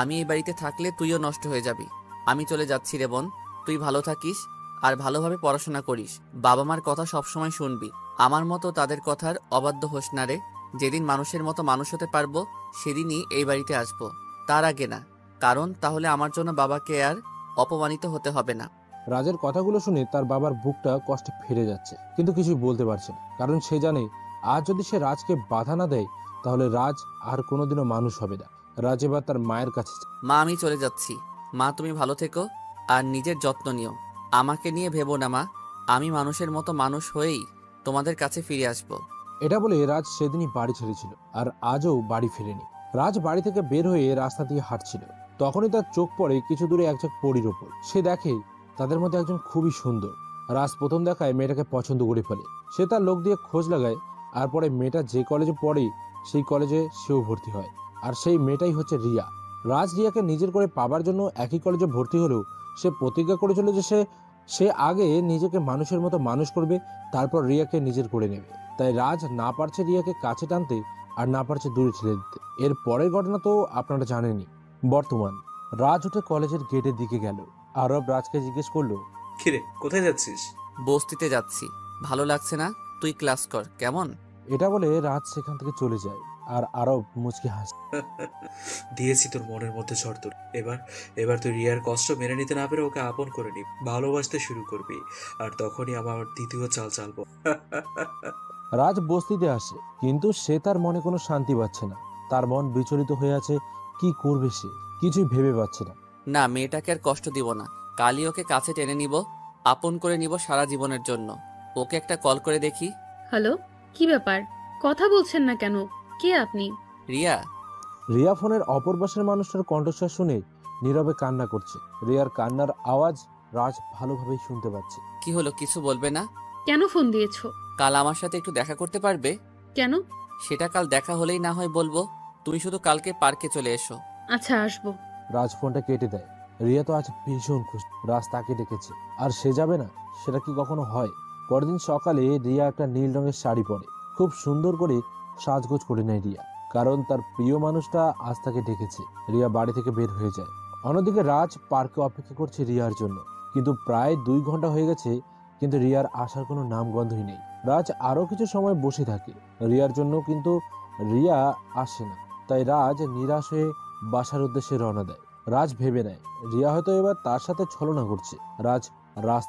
আমি এই বাড়িতে থাকলে তুইও নষ্ট হয়ে যাবি। আমি চলে যাচ্ছি রে বোন, তুই ভালো থাকিস আর ভালোভাবে পড়াশোনা করিস। বাবা মার কথা সবসময় শুনবি। আমার মতো তাদের কথার অবাধ্য হোস না রে। যেদিন মানুষের মতো মানুষ হতে পারবো সেদিনই এই বাড়িতে আসবো, তার আগে না। কারণ তাহলে আমার জন্য বাবাকে আর অপমানিত হতে হবে না। রাজের কথাগুলো শুনে তার বাবার বুকটা কষ্টে ফেরে যাচ্ছে, কিন্তু কিছুই বলতে পারছে না। কারণ সে জানে আজ যদি সে রাজকে বাধা না দেয় তাহলে রাজ আর কোনোদিনও মানুষ হবে না। রাজ এবার তার মায়ের কাছে। মা আমি চলে যাচ্ছি। মা তুমি ভালো থেকো আর নিজের যত্ন নিও। আমাকে নিয়ে ভেবো না মা, আমি মানুষের মতো মানুষ হয়েই তোমাদের কাছে ফিরে আসব। এটা বলে রাজ সেদিনই বাড়ি ছেড়েছিল আর আজও বাড়ি ফেরেনি। রাজ বাড়ি থেকে বের হয়ে রাস্তা দিয়ে হাঁটছিল, তখনই তার চোখ পড়ে কিছু দূরে একজন পরীর ওপর। সে দেখে তাদের মধ্যে একজন খুবই সুন্দর। রাজ প্রথম দেখায় মেয়েটাকে পছন্দ করে ফেলে। সে তার লোক দিয়ে খোঁজ লাগায়, আর পরে মেয়েটা যে কলেজে পড়ে সেই কলেজে সেও ভর্তি হয়, আর সেই মেয়েটাই হচ্ছে রিয়া। রাজ রিয়াকে নিজের করে পাবার জন্য একই কলেজে ভর্তি হলেও সে প্রতিজ্ঞা করেছিল যে সে আগে নিজেকে মানুষের মতো মানুষ করবে, তারপর রিয়াকে নিজের করে নেবে। তাই রাজ না পারছে রিয়াকে কাছে টানতে আর না পারছে দূরে ঠেলে দিতে। এর পরের ঘটনা তো আপনারা জানেনই। বর্তমান রাজ উঠে কলেজের গেটের দিকে গেল। আরব রাজকে জিজ্ঞেস করলো, কিরে কোথায় যাচ্ছিস? বস্তিতে যাচ্ছি, ভালো লাগছে না, তুই ক্লাস কর কেমন? এটা বলে রাজ সেখান থেকে চলে যায় আর আরব মুচকি হাসে। দিয়েছি তোর মনের মধ্যে ঝড় তোর। এবার তুই রিয়ার কষ্ট মেনে নিতে না পেরে ওকে আপন করে নি, ভালোবাসতে শুরু করবি, আর তখনই আমার দ্বিতীয় চাল চালবো। রাজ বস্তিতে আসে, কিন্তু সে তার মনে কোনো শান্তি পাচ্ছে না। তার মন বিচলিত হয়ে আছে। কি করবে সে কিছুই ভেবে পাচ্ছে না। না, মেয়েটাকে আর কষ্ট দিব না, কালই ওকে কাছে টেনে নিব, আপন করে নিব সারা জীবনের জন্য। ওকে একটা কল করে দেখি। হ্যালো, কি ব্যাপার? কথা বলছেন না কেন? কে আপনি? রিয়া। রিয়া ফোনের অপর পাশের মানুষটার কণ্ঠস্বর শুনে নীরবে কান্না করছে। রিয়ার কান্নার আওয়াজ রাজ ভালোভাবেই শুনতে পাচ্ছে। কি হলো, কিছু বলবে না? কেন ফোন দিয়েছো? কাল আমার সাথে একটু দেখা করতে পারবে? কেন? সেটা কাল দেখা হলেই না হয় বলবো, তুমি শুধু কালকে পার্কে চলে এসো। আচ্ছা, আসবো। রাজ ফোনটা কেটে দেয়। রিয়া তো আজ ভীষণ খুশি, রাজ তাকে ডেকেছে আর সে যাবে না, সেটা কি কখনো হয়? পরদিন সকালে রিয়া একটা নীল রঙের শাড়ি পরে খুব সুন্দর করে সাজগোজ করে নেয় রিয়া, কারণ তার প্রিয় মানুষটা আজ তাকে ডেকেছে। রিয়া বাড়ি থেকে বের হয়ে যায়। অন্যদিকে রাজ পার্কে অপেক্ষা করছে রিয়ার জন্য, কিন্তু প্রায় 2 ঘন্টা হয়ে গেছে, কিন্তু রিয়ার আসার কোনো নামগন্ধই নেই। রাজ আরো কিছু সময় বসে থাকে রিয়ার জন্য, কিন্তু রিয়া আসে না। তাই রাজ নিরাশ হয়ে বাসার উদ্দেশ্যে রওনা দেয়। রাজ ভেবে নেয় রিয়া হয়তো এবার তার সাথে ছলনা করছে। রাজ রাস্তা